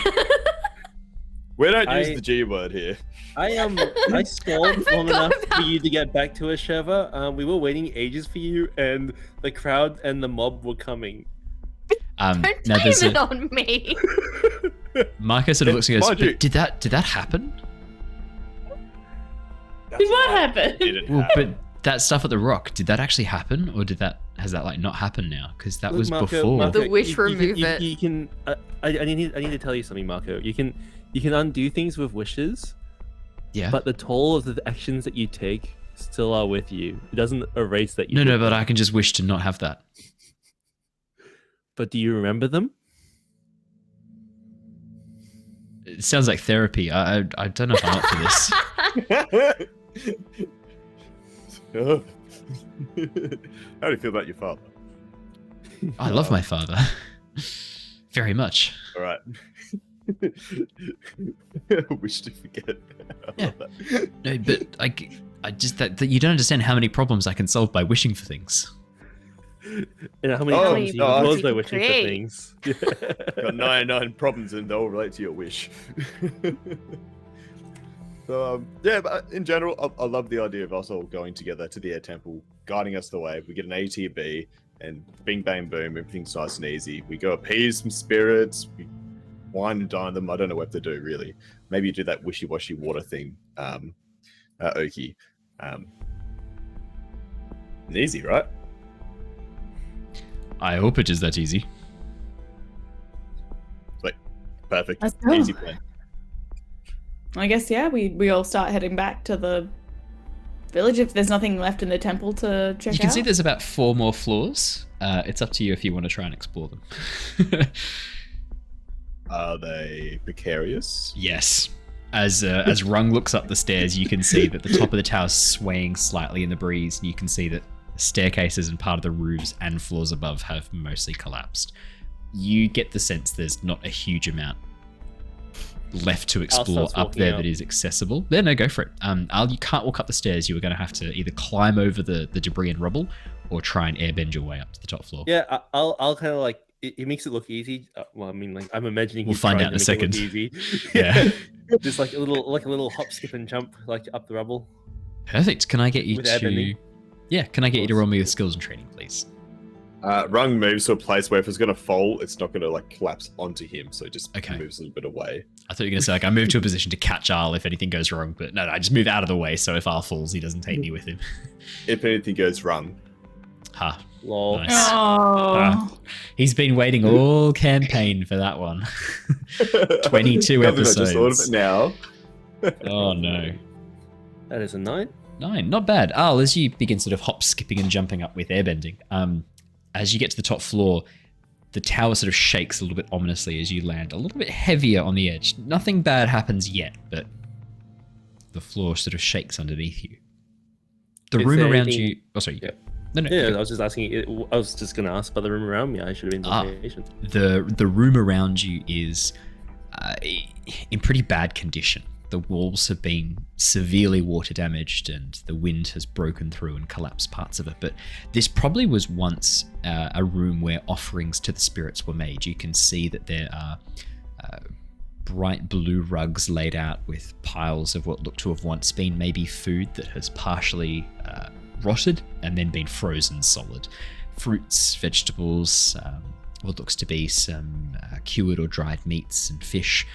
B: We don't use
H: I-
B: the G word here.
H: I stalled
C: I
H: long
C: forgot
H: enough for
C: about
H: you to get back to us, Shurva. We were waiting ages for you, and the crowd and the mob were coming.
C: Don't
E: Now there's
C: blame it
E: a
C: on me.
E: Marco sort of looks and goes,
B: Mind you-
E: "But did that happen?
B: That's
G: What
B: why
G: happened?
B: it didn't
E: Well,
B: happen.
E: but that stuff at the rock, did that actually happen, or has that not happened now? Because that
H: Look,
E: was
H: Marco,
E: before.
H: Marco,
C: The wish remove it.
H: You can. I need to tell you something, Marco. You can undo things with wishes,
E: Yeah.
H: but the toll of the actions that you take still are with you. It doesn't erase that. You
E: No,
H: did
E: but
H: them.
E: I can just wish to not have that.
H: But do you remember them?
E: It sounds like therapy. I don't know if I'm up for this.
B: How do you feel about your father?
E: I love my father very much.
B: All right. Wish to forget. I
E: Yeah.
B: love that.
E: No, but I just that you don't understand how many problems I can solve by wishing for things.
H: And how many
B: Oh,
H: times you
B: no, I
H: close
C: see.
H: by wishing for
C: Create.
H: things?
B: Got 99 problems and they all relate to your wish. So, yeah, but in general, I love the idea of us all going together to the air temple, guiding us the way. We get an A tier B, and bing, bang, boom, everything's nice and easy. We go appease some spirits, we wine and dine them. I don't know what to do, really. Maybe you do that wishy-washy water thing, Oki. Easy, right?
E: I hope it is that easy.
B: Perfect.
G: Let's go.
B: Easy plan.
G: I guess, yeah, we all start heading back to the village if there's nothing left in the temple to check out.
E: You can see there's about 4 more floors. It's up to you if you want to try and explore them.
B: Are they precarious?
E: Yes. As Rung looks up the stairs, you can see that the top of the tower is swaying slightly in the breeze, and you can see that staircases and part of the roofs and floors above have mostly collapsed. You get the sense there's not a huge amount left to explore up there that is accessible. There, no, go for it. Al, you can't walk up the stairs. You are going to have to either climb over the debris and rubble or try and airbend your way up to the top floor.
H: Yeah, I'll kind of like it makes it look easy. Well, I mean, like I'm imagining.
E: We'll find out in a second.
H: Easy.
E: Yeah,
H: just like a little hop, skip, and jump like up the rubble.
E: Perfect. Can I get you
H: With
E: to?
H: airbending?
E: Yeah, can I get you to roll me with skills and training, please?
B: Rung moves to a place where if it's going to fall, it's not going to like collapse onto him, so it just
E: Okay.
B: moves a little bit away.
E: I thought you were going to say, like, I move to a position to catch Al if anything goes wrong, but no, I just move out of the way, so if Al falls, he doesn't take me with him.
B: If anything goes wrong,
E: Ha.
H: Lol.
E: Nice.
G: Oh.
E: He's been waiting all campaign for that one. 22
B: I just thought of
E: episodes.
B: it now.
E: Oh, no.
H: That is a 9.
E: 9, not bad. Al, as you begin sort of hop, skipping, and jumping up with airbending, as you get to the top floor, the tower sort of shakes a little bit ominously as you land a little bit heavier on the edge. Nothing bad happens yet, but the floor sort of shakes underneath you. The
H: Is
E: room
H: there
E: around
H: anything-
E: you... Oh, sorry.
H: Yeah.
E: No.
H: Yeah,
E: okay.
H: I was just asking. I was just going to ask about the room around me. I should have been more patient.
E: The room around you is in pretty bad condition. The walls have been severely water damaged and the wind has broken through and collapsed parts of it. But this probably was once a room where offerings to the spirits were made. You can see that there are bright blue rugs laid out with piles of what look to have once been maybe food that has partially rotted and then been frozen solid. Fruits, vegetables, what looks to be some cured or dried meats and fish,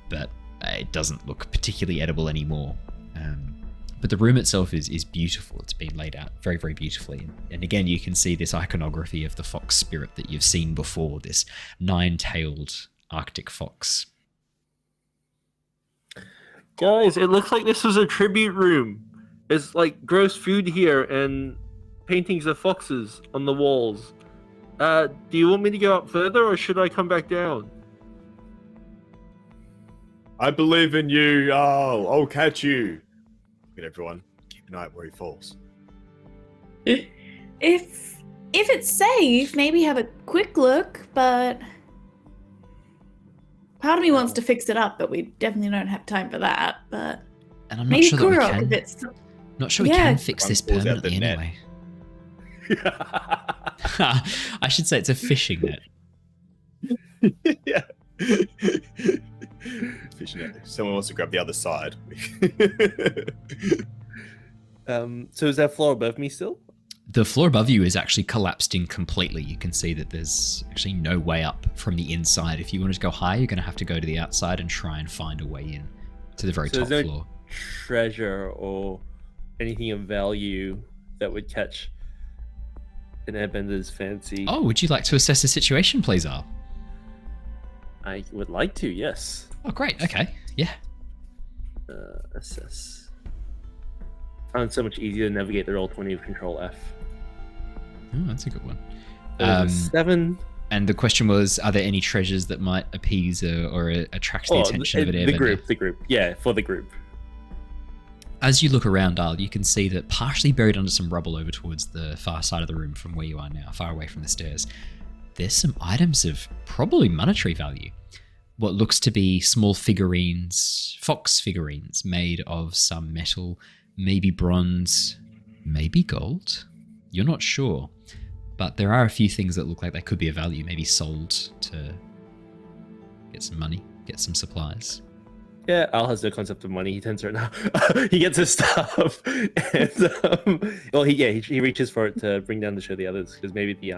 E: but it doesn't look particularly edible anymore. But the room itself is beautiful. It's been laid out very, very beautifully. And again, you can see this iconography of the fox spirit that you've seen before, this 9-tailed Arctic fox.
H: Guys, it looks like this was a tribute room. It's like gross food here and paintings of foxes on the walls. Do you want me to go up further or should I come back down?
B: I believe in you. Oh, I'll catch you. Look at everyone. Keep an eye out where he falls.
G: If it's safe, maybe have a quick look, but part of me wants to fix it up, but we definitely don't have time for that. But
E: And I'm not
G: maybe
E: sure that we
G: Korra,
E: can.
G: if it's
E: Not sure we
G: Yeah.
E: can fix this
B: One falls out the
E: permanently
B: net.
E: anyway. I should say it's a fishing net.
B: Yeah. Fishing net. If someone wants to grab the other side.
H: So is that floor above me still?
E: The floor above you is actually collapsed in completely. You can see that there's actually no way up from the inside. If you wanted to go higher, you're going to have to go to the outside and try and find a way in to the very
H: So
E: top
H: there's no
E: floor.
H: treasure or anything of value that would catch an airbender's fancy.
E: Oh, would you like to assess the situation, please, Al?
H: I would like to, yes.
E: Oh, great. Okay. Yeah.
H: Assess. Found it so much easier to navigate the Roll20 with Control F.
E: Oh, that's a good one.
H: There's a 7.
E: And the question was, are there any treasures that might appease or attract the attention of an airbender?
H: The group. Yeah, for the group.
E: As you look around, Al, you can see that partially buried under some rubble over towards the far side of the room from where you are now, far away from the stairs, there's some items of probably monetary value. What looks to be small figurines, fox figurines made of some metal, maybe bronze, maybe gold. You're not sure. But there are a few things that look like they could be of value, maybe sold to get some money, get some supplies.
H: Yeah, Al has no concept of money. He tends to now. He gets his stuff, and well, he reaches for it to bring down to show the others because maybe the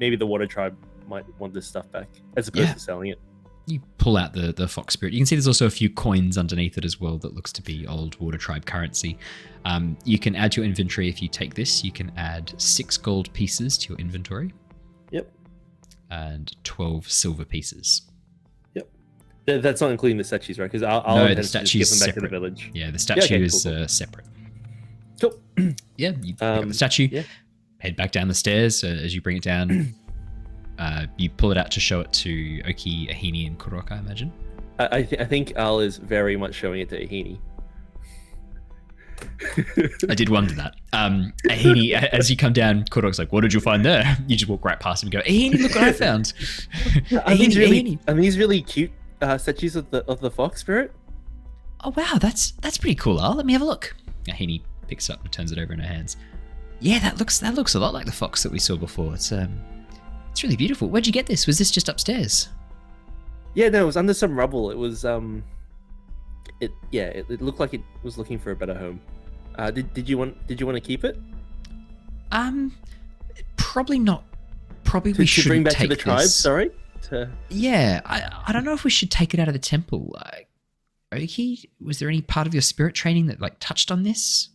H: maybe the water tribe might want this stuff back as opposed
E: Yeah.
H: to selling it.
E: you pull out the fox spirit. You can see there's also a few coins underneath it as well that looks to be old Water Tribe currency. You can add to your inventory if you take this. You can add 6 gold pieces to your inventory.
H: Yep.
E: And 12 silver pieces.
H: Yep. That's not including the statues, right? Because I'll
E: No, the
H: intend to just give
E: statue's
H: them back to the
E: separate.
H: village.
E: Yeah, the statue
H: okay,
E: is
H: cool.
E: separate.
H: Cool.
E: Yeah, you pick up the statue,
H: yeah.
E: head back down the stairs as you bring it down. You pull it out to show it to Oki, Ahini, and Kurok, I imagine.
H: I think Al is very much showing it to Ahini.
E: I did wonder that. Ahini, as you come down, Kurok's like, "What did you find there?" You just walk right past him and go, "Ahini, look what I found."
H: Are these
E: Ahini.
H: really cute statues of the fox spirit?
E: Oh wow, that's pretty cool, Al. Let me have a look. Ahini picks it up and turns it over in her hands. Yeah, that looks a lot like the fox that we saw before. It's really beautiful. Where'd you get this? Was this just upstairs?
H: Yeah, no, it was under some rubble. It was it looked like it was looking for a better home. Did you want to keep it?
E: Probably not. Probably we should
H: bring back
E: take
H: to the tribe.
E: this.
H: Sorry.
E: Yeah, I don't know if we should take it out of the temple. Oki, was there any part of your spirit training that like touched on this?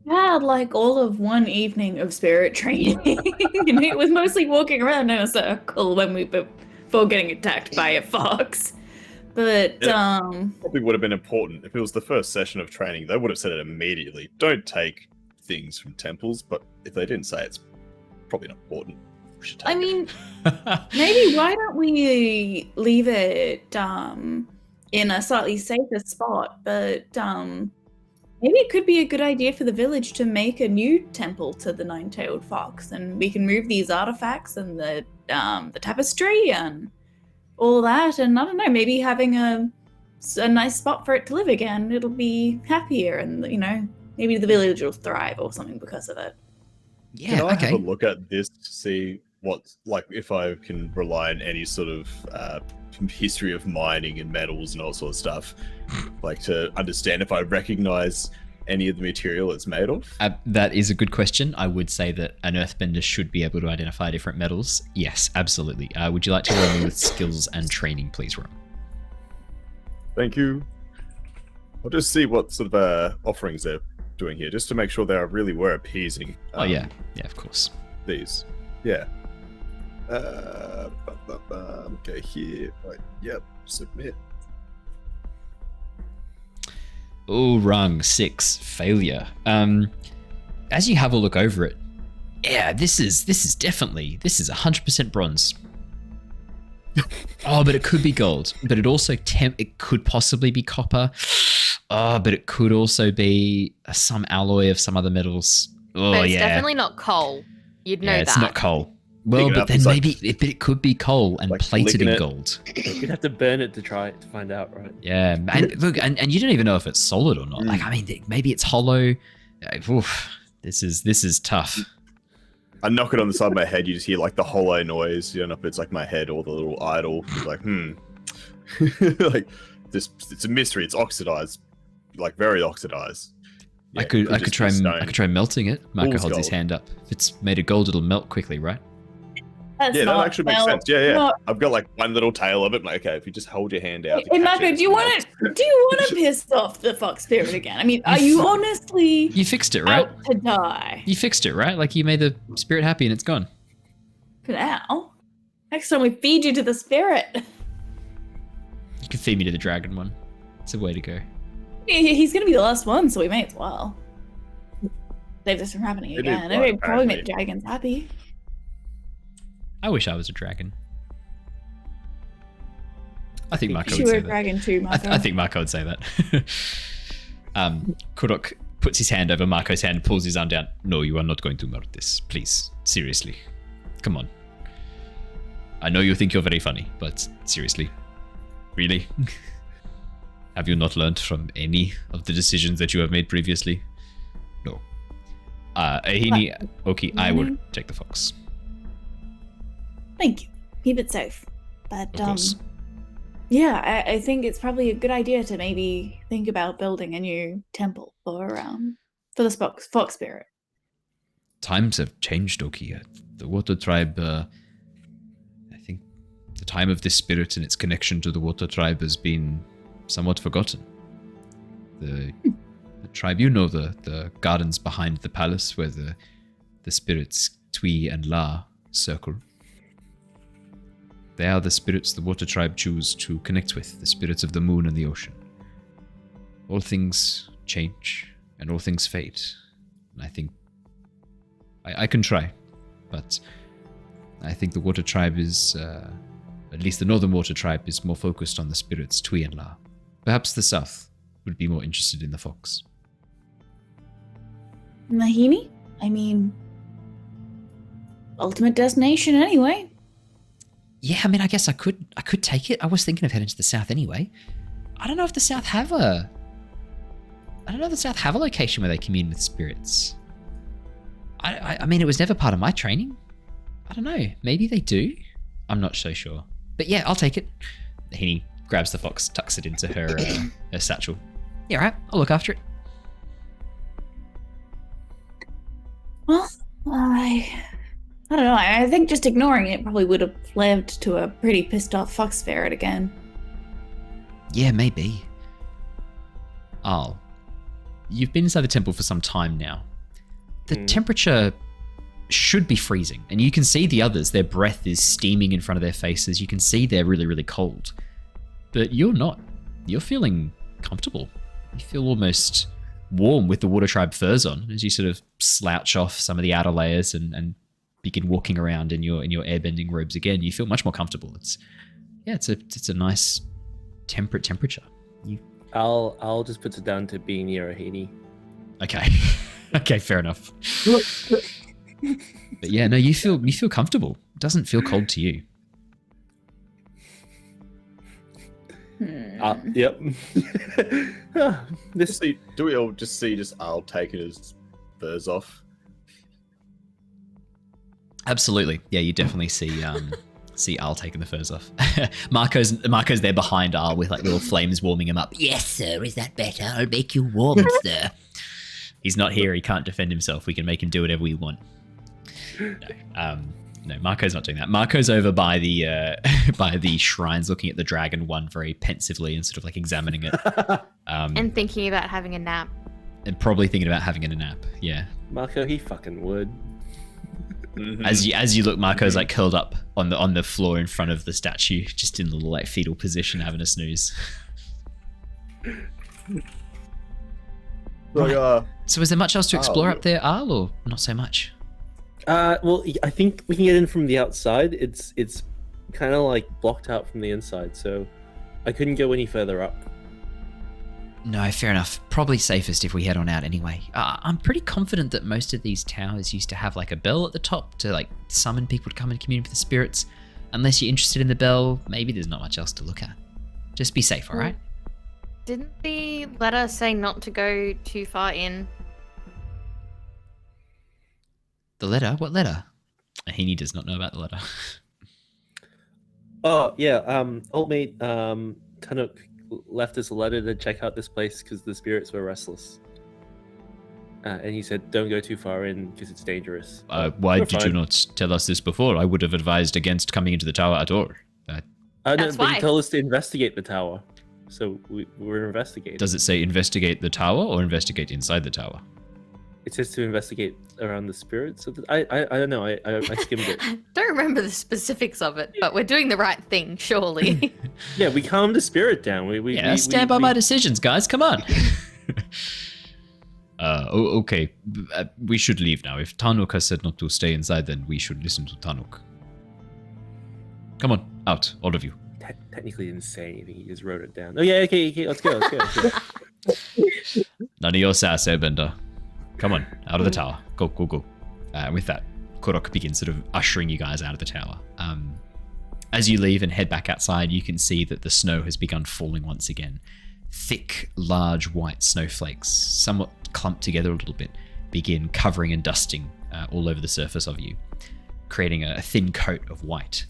G: Had like all of one evening of spirit training. It was mostly walking around in a circle before getting attacked by a fox. But
B: probably would have been important if it was the first session of training. They would have said it immediately. Don't take things from temples. But if they didn't say it's probably not important. We should take it.
G: Maybe why don't we leave it in a slightly safer spot? But maybe it could be a good idea for the village to make a new temple to the nine-tailed fox, and we can move these artifacts and the tapestry and all that. And I don't know, maybe having a nice spot for it to live again, it'll be happier, and maybe the village will thrive or something because of it.
E: Yeah,
B: Can I
E: okay.
B: have a look at this to see what's like if I can rely on any sort of history of mining and metals and all sort of stuff, like to understand if I recognize any of the material it's made of?
E: That is a good question. I would say that an earthbender should be able to identify different metals. Yes, absolutely. Would you like to roll me with skills and training, please, Ron?
B: Thank you. I'll just see what sort of offerings they're doing here, just to make sure they really were appeasing.
E: Yeah, of course.
B: These. Yeah. Okay, here. Right. Yep. Submit.
E: Oh, rung 6, failure. As you have a look over it, yeah, this is 100% bronze. Oh, but it could be gold. But it also it could possibly be copper. Oh, but it could also be some alloy of some other metals. Oh,
C: But it's
E: yeah.
C: definitely not coal. You'd know
E: Yeah,
C: that.
E: it's not coal. Well,
B: Big
E: but
B: enough,
E: then
B: it's like-
E: maybe it could be coal and
B: like
E: plated in
B: licking it.
E: gold.
H: You'd have to burn it to try to find out, right?
E: Yeah, and look, and you don't even know if it's solid or not. Like, I mean, maybe it's hollow. Oof, this is tough.
B: I knock it on the side of my head, you just hear like the hollow noise. You don't know if it's like my head or the little idol. It's like, like this, it's a mystery. It's oxidized, like very oxidized. Yeah,
E: I could
B: just
E: try
B: be stone.
E: melting it. Mako
B: Fool's
E: holds his
B: gold.
E: hand up. If it's made of gold, it'll melt quickly, right?
G: That's
B: Yeah, that
G: not
B: actually makes
G: well,
B: sense. Yeah.
G: not-
B: I've got like one little tail of it. Like, okay, if you just hold your hand out. to
G: Hey,
B: catch
G: Mako,
B: it,
G: do you want to piss off the fox spirit again? I mean, are you honestly
E: You fixed it, right?
G: out to die?
E: You fixed it, right? Like you made the spirit happy and it's gone.
G: For now. Next time we feed you to the spirit.
E: You can feed me to the dragon one. It's a way to go.
G: He's going to be the last one, so we may as well. Save this from happening
B: They do
G: again.
B: fly,
G: It would probably make
B: apparently.
G: dragons happy.
E: I wish I was a dragon. I think Mako
G: You
E: would
G: were
E: say
G: a
E: that.
G: dragon too, Mako.
E: I think Mako would say that. Kurok puts his hand over Mako's hand, pulls his arm down. No, you are not going to melt this. Please. Seriously. Come on. I know you think you're very funny, but seriously. Really? Have you not learned from any of the decisions that you have made previously? No. Ahini, Oki, I will take the fox.
G: Thank you. Keep it safe. But,
E: Of course.
G: yeah, I think it's probably a good idea to maybe think about building a new temple for the fox spirit.
E: Times have changed, Oki. The Water Tribe, I think the time of this spirit and its connection to the water tribe has been somewhat forgotten. The tribe, you know, the gardens behind the palace where the spirits Tui and La circle. They are the spirits the water tribe choose to connect with, the spirits of the moon and the ocean. All things change and all things fade. And I think I can try, but I think the water tribe is, at least the northern water tribe, is more focused on the spirits Tui and La. Perhaps the south would be more interested in the fox.
G: Mahini? I mean, ultimate destination anyway.
E: Yeah, I mean, I guess I could take it. I was thinking of heading to the south anyway. I don't know if the south have a location where they commune with spirits. I mean, it was never part of my training. I don't know. Maybe they do. I'm not so sure. But yeah, I'll take it. Mahini grabs the fox, tucks it into her her satchel. Yeah, right. I'll look after it.
G: Well, I don't know. I think just ignoring it probably would have led to a pretty pissed off fox ferret again.
E: Yeah, maybe. You've been inside the temple for some time now. The temperature should be freezing, and you can see the others. Their breath is steaming in front of their faces. You can see they're really, really cold. But you're not. You're feeling comfortable. You feel almost warm with the water tribe furs on as you sort of slouch off some of the outer layers and begin walking around in your airbending robes again. You feel much more comfortable. It's a nice temperate temperature.
H: I'll just put it down to being near a Haiti.
E: Okay. Okay, fair enough. But yeah, no, you feel comfortable. It doesn't feel cold to you.
H: Yep.
B: Do we all just see Al taking his furs off?
E: Absolutely. Yeah, you definitely see Al taking the furs off. Marco's there behind Al with like little flames warming him up. Yes, sir. Is that better? I'll make you warm, sir. He's not here. He can't defend himself. We can make him do whatever we want. No, Marco's not doing that. Marco's over by the shrines, looking at the dragon one very pensively and sort of like examining it.
C: And thinking about having a nap.
E: And probably thinking about having a nap. Yeah.
H: Marco, he fucking would.
E: As you look, Marco's like curled up on the floor in front of the statue, just in a little like fetal position, having a snooze. Right. So is there much else to explore up there, Al, or not so much?
H: Well, I think we can get in from the outside. It's kind of like blocked out from the inside, so I couldn't go any further up.
E: No, fair enough. Probably safest if we head on out anyway. I'm pretty confident that most of these towers used to have like a bell at the top to like summon people to come and commune with the spirits. Unless you're interested in the bell, maybe there's not much else to look at. Just be safe, alright?
C: Didn't the letter say not to go too far in?
E: The letter? What letter? Ahini does not know about the letter.
H: Oh, yeah. Old mate Tarnick left us a letter to check out this place because the spirits were restless. And he said, don't go too far in because it's dangerous.
E: Why did you not tell us this before? I would have advised against coming into the tower at all.
H: No, but he told us to investigate the tower. So we're investigating.
E: Does it say investigate the tower or investigate inside the tower?
H: It says to investigate around the spirits. I don't know. I skimmed it.
C: Don't remember the specifics of it, but we're doing the right thing, surely.
H: Yeah, we calmed the spirit down.
E: Stand by my decisions, guys. Come on. Okay. We should leave now. If Tarnick has said not to stay inside, then we should listen to Tarnick. Come on, out, all of you.
H: Technically didn't say anything. He just wrote it down. Oh yeah, okay. Let's go.
E: None of your sass, Airbender. Come on, out of the tower. Go. With that, Korra begins sort of ushering you guys out of the tower. As you leave and head back outside, you can see that the snow has begun falling once again. Thick, large white snowflakes, somewhat clumped together a little bit, begin covering and dusting all over the surface of you, creating a thin coat of white.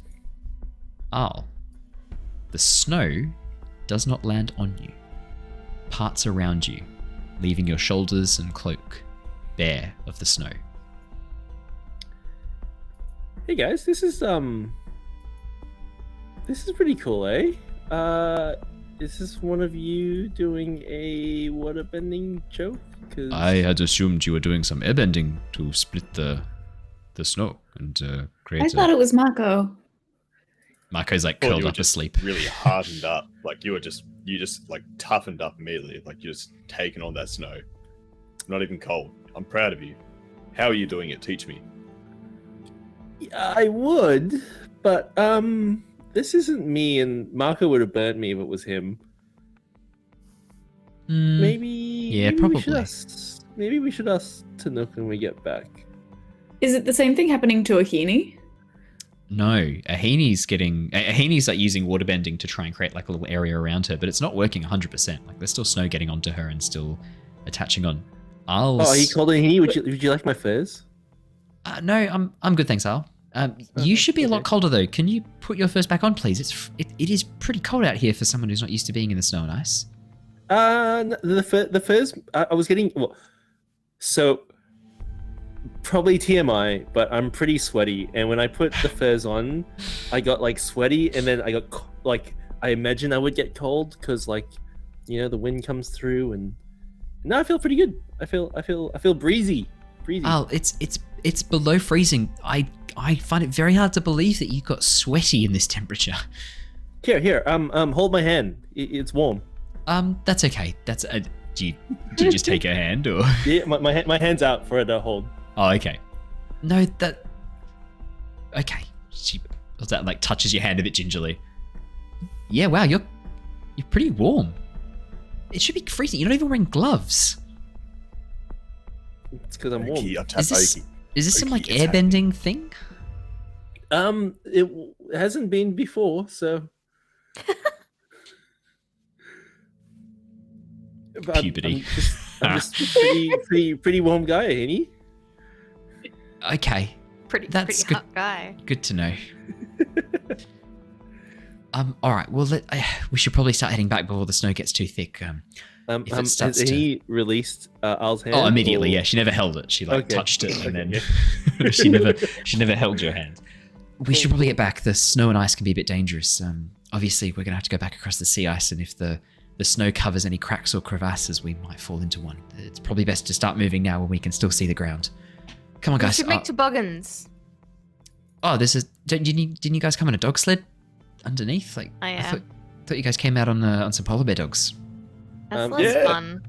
E: The snow does not land on you. Parts around you, leaving your shoulders and cloak bare of the snow.
H: Hey guys, this is This is pretty cool, eh? Is this one of you doing a waterbending joke? 'Cause...
E: I had assumed you were doing some airbending to split the snow and create.
G: I thought it was Mako.
E: Mako's like
B: Well,
E: curled
B: you were
E: up
B: just
E: asleep.
B: really hardened up. Like you just like toughened up immediately. Like you just taken on that snow. Not even cold. I'm proud of you. How are you doing it? Teach me.
H: I would, but this isn't me, and Mako would have burnt me if it was him. Maybe.
E: Yeah,
H: maybe
E: probably.
H: Maybe we should ask Tarnick when we get back.
G: Is it the same thing happening to Ahini?
E: No, Ahini's like using waterbending to try and create like a little area around her, but it's not working 100%. Like there's still snow getting onto her and still attaching on.
H: Oh, he called Ahini. Would you like my furs?
E: No, I'm good, thanks, Al. You should be a lot colder though. Can you put your furs back on, please? It is pretty cold out here for someone who's not used to being in the snow and ice.
H: The furs. I was getting so probably TMI, but I'm pretty sweaty. And when I put the furs on, I got like sweaty, and then I got like I imagine I would get cold because like the wind comes through, and now I feel pretty good. I feel breezy.
E: Al, it's below freezing. I find it very hard to believe that you got sweaty in this temperature.
H: Here. Hold my hand. It's warm.
E: That's okay. That's do you just take her hand or?
H: Yeah, my hand's out for her to hold.
E: Oh, okay. No, that. Okay. She like touches your hand a bit gingerly. Yeah, wow, you're pretty warm. It should be freezing. You're not even wearing gloves.
H: It's because I'm warm.
E: Is this some like airbending thing?
H: It hasn't been before, so.
E: Puberty.
H: I'm just pretty warm guy, Henny.
E: Okay.
C: Pretty
E: good.
C: hot guy.
E: Good to know. All right. Well, we should probably start heading back before the snow gets too thick. If it starts
H: has he released Al's hand?
E: Oh, immediately.
H: Or...
E: Yeah, she never held it. She like
H: okay.
E: touched it and
H: Okay.
E: then she never held your hand. We should probably get back. The snow and ice can be a bit dangerous. Obviously, we're gonna have to go back across the sea ice, and if the snow covers any cracks or crevasses, we might fall into one. It's probably best to start moving now when we can still see the ground. Come on, guys.
C: We should make toboggans.
E: Oh, didn't you guys come on a dog sled underneath? Like
C: I
E: thought you guys came out on some polar bear dogs.
C: That's less fun.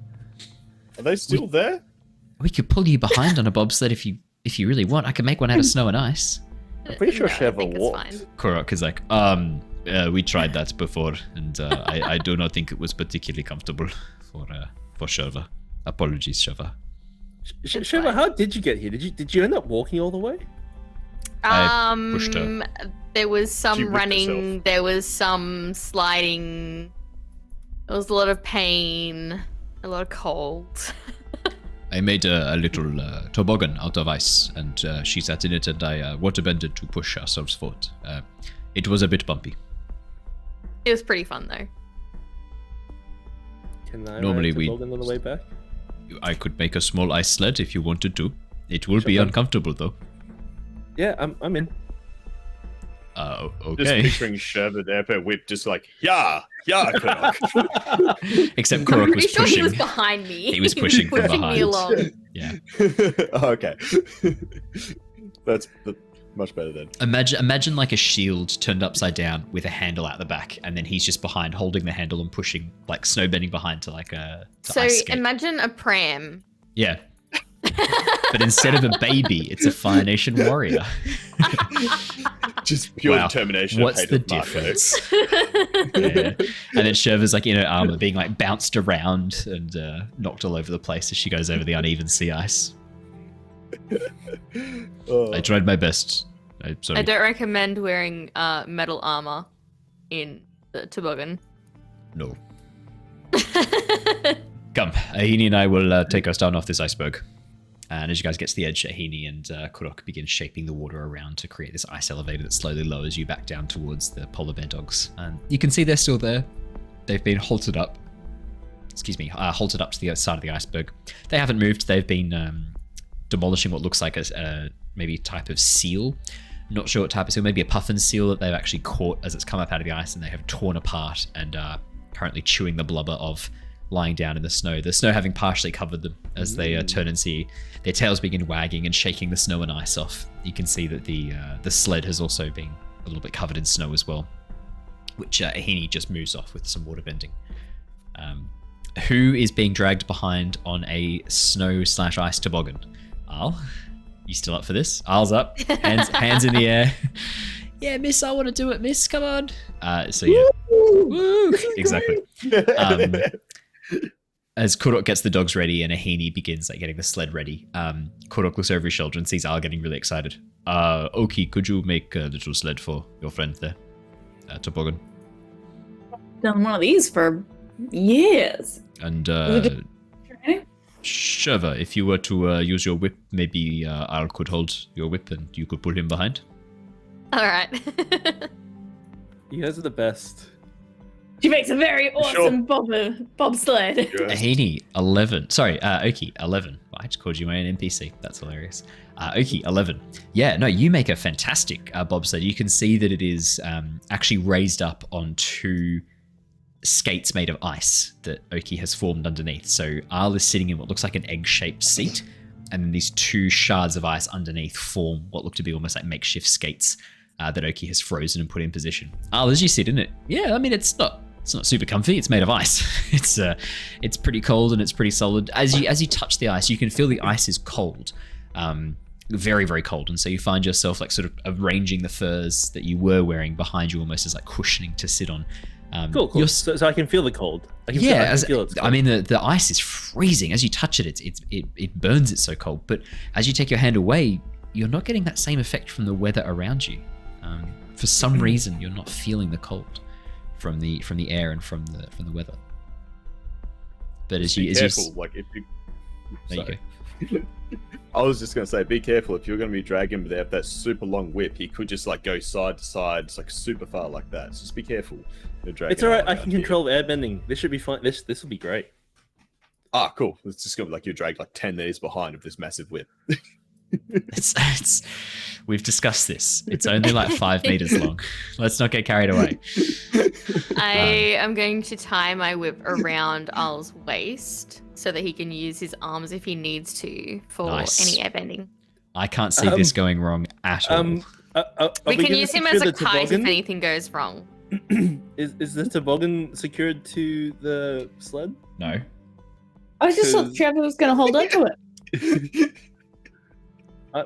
B: Are they still there?
E: We could pull you behind on a bobsled if you really want. I could make one out of snow and ice.
H: I'm pretty sure
C: No,
H: Shurva walked.
E: Korok is like, we tried that before, and I do not think it was particularly comfortable for Shurva. Apologies, Shurva.
H: Shurva, how did you get here? Did you end up walking all the way?
E: I pushed her.
C: There was
B: She
C: some
B: whipped
C: running.
B: herself.
C: There was some sliding. There was a lot of pain, a lot of cold.
E: I made a little toboggan out of ice, and she sat in it, and I waterbended to push ourselves forward. It was a bit bumpy.
C: It was pretty fun though.
H: Can I
E: Normally
H: ride a toboggan on the way back?
E: I could make a small ice sled if you wanted to. It will be
H: Sure.
E: uncomfortable though.
H: Yeah, I'm in.
B: Just
E: Okay.
B: picturing Shurva there, per whip, just like, yeah, Korok.
E: Except
C: I'm
E: Korok
C: pretty
E: was
C: sure
E: pushing.
C: he was behind me.
E: He was pushing from
C: me
E: behind.
C: along.
E: Yeah.
B: Okay. That's much better then.
E: Imagine like a shield turned upside down with a handle out the back, and then he's just behind holding the handle and pushing, like snowbending behind to like a.
C: So
E: ice skate.
C: imagine a pram.
E: Yeah. But instead of a baby, it's a Fire Nation warrior.
B: Just pure
E: Wow.
B: determination.
E: What's
B: of
E: the
B: hate of Mako.
E: difference? Yeah. And then Shurva's like in her armor being like bounced around and knocked all over the place as she goes over the uneven sea ice.
B: Oh.
E: I tried my best. I'm sorry.
C: I don't recommend wearing metal armor in the toboggan.
E: No. Come, Ahini and I will take us down off this iceberg. And as you guys get to the edge, Ahini and Korok begin shaping the water around to create this ice elevator that slowly lowers you back down towards the polar bear dogs. And you can see they're still there. They've been halted up. Halted up to the side of the iceberg. They haven't moved. They've been demolishing what looks like a maybe type of seal. Not sure what type of seal, maybe a puffin seal that they've actually caught as it's come up out of the ice and they have torn apart and are currently chewing the blubber of lying down in the snow having partially covered them as they turn and see their tails begin wagging and shaking the snow and ice off. You can see that the sled has also been a little bit covered in snow as well, which Ahini just moves off with some water bending. Who is being dragged behind on a snow/ice toboggan? Al, you still up for this? Al's up, hands in the air. Yeah, miss, I want to do it, miss, come on. So yeah, woo, exactly. As Korok gets the dogs ready and Ahini begins like getting the sled ready, Korok looks over his shoulder and sees Al getting really excited. Oki, could you make a little sled for your friend there? Toboggan.
G: Done one of these for years.
E: And
G: Training?
E: Shurva, if you were to use your whip, maybe Al could hold your whip and you could pull him behind.
C: All right.
H: You guys are the best.
G: She makes a very awesome bobsled.
E: Ahini, 11. Sorry, Oki, 11. I just called you my own NPC. That's hilarious. Oki, 11. Yeah, no, you make a fantastic bobsled. You can see that it is actually raised up on 2 skates made of ice that Oki has formed underneath. So Al is sitting in what looks like an egg-shaped seat, and then these 2 shards of ice underneath form what look to be almost like makeshift skates that Oki has frozen and put in position. Al, as you sit in it, yeah, I mean, it's not super comfy. It's made of ice. It's pretty cold and it's pretty solid. As you touch the ice, you can feel the ice is cold, very, very cold. And so you find yourself like sort of arranging the furs that you were wearing behind you, almost as like cushioning to sit on.
H: Cool. So I can feel the cold. I can feel it's cold.
E: I mean, the ice is freezing. As you touch it, it burns it so cold. But as you take your hand away, you're not getting that same effect from the weather around you. For some reason, you're not feeling the cold from the air and from the weather. But as you
B: like if you,
E: there you go.
B: I was just gonna say, be careful if you're gonna be dragging him there with that super long whip. He could just like go side to side, it's like super far like that. So just be careful.
H: It's alright. I can control airbending. This should be fine. This will be great.
B: Ah, cool. It's just gonna be like you're dragged like 10 meters behind of this massive whip.
E: It's we've discussed this. It's only like 5 meters long. Let's not get carried away.
C: I am going to tie my whip around Al's waist so that he can use his arms if he needs to for any airbending.
E: I can't see this going wrong at all.
C: We can use him as a kite if anything goes wrong.
H: Is the toboggan secured to the sled?
E: No.
G: I just thought Trevor was going to hold on to it.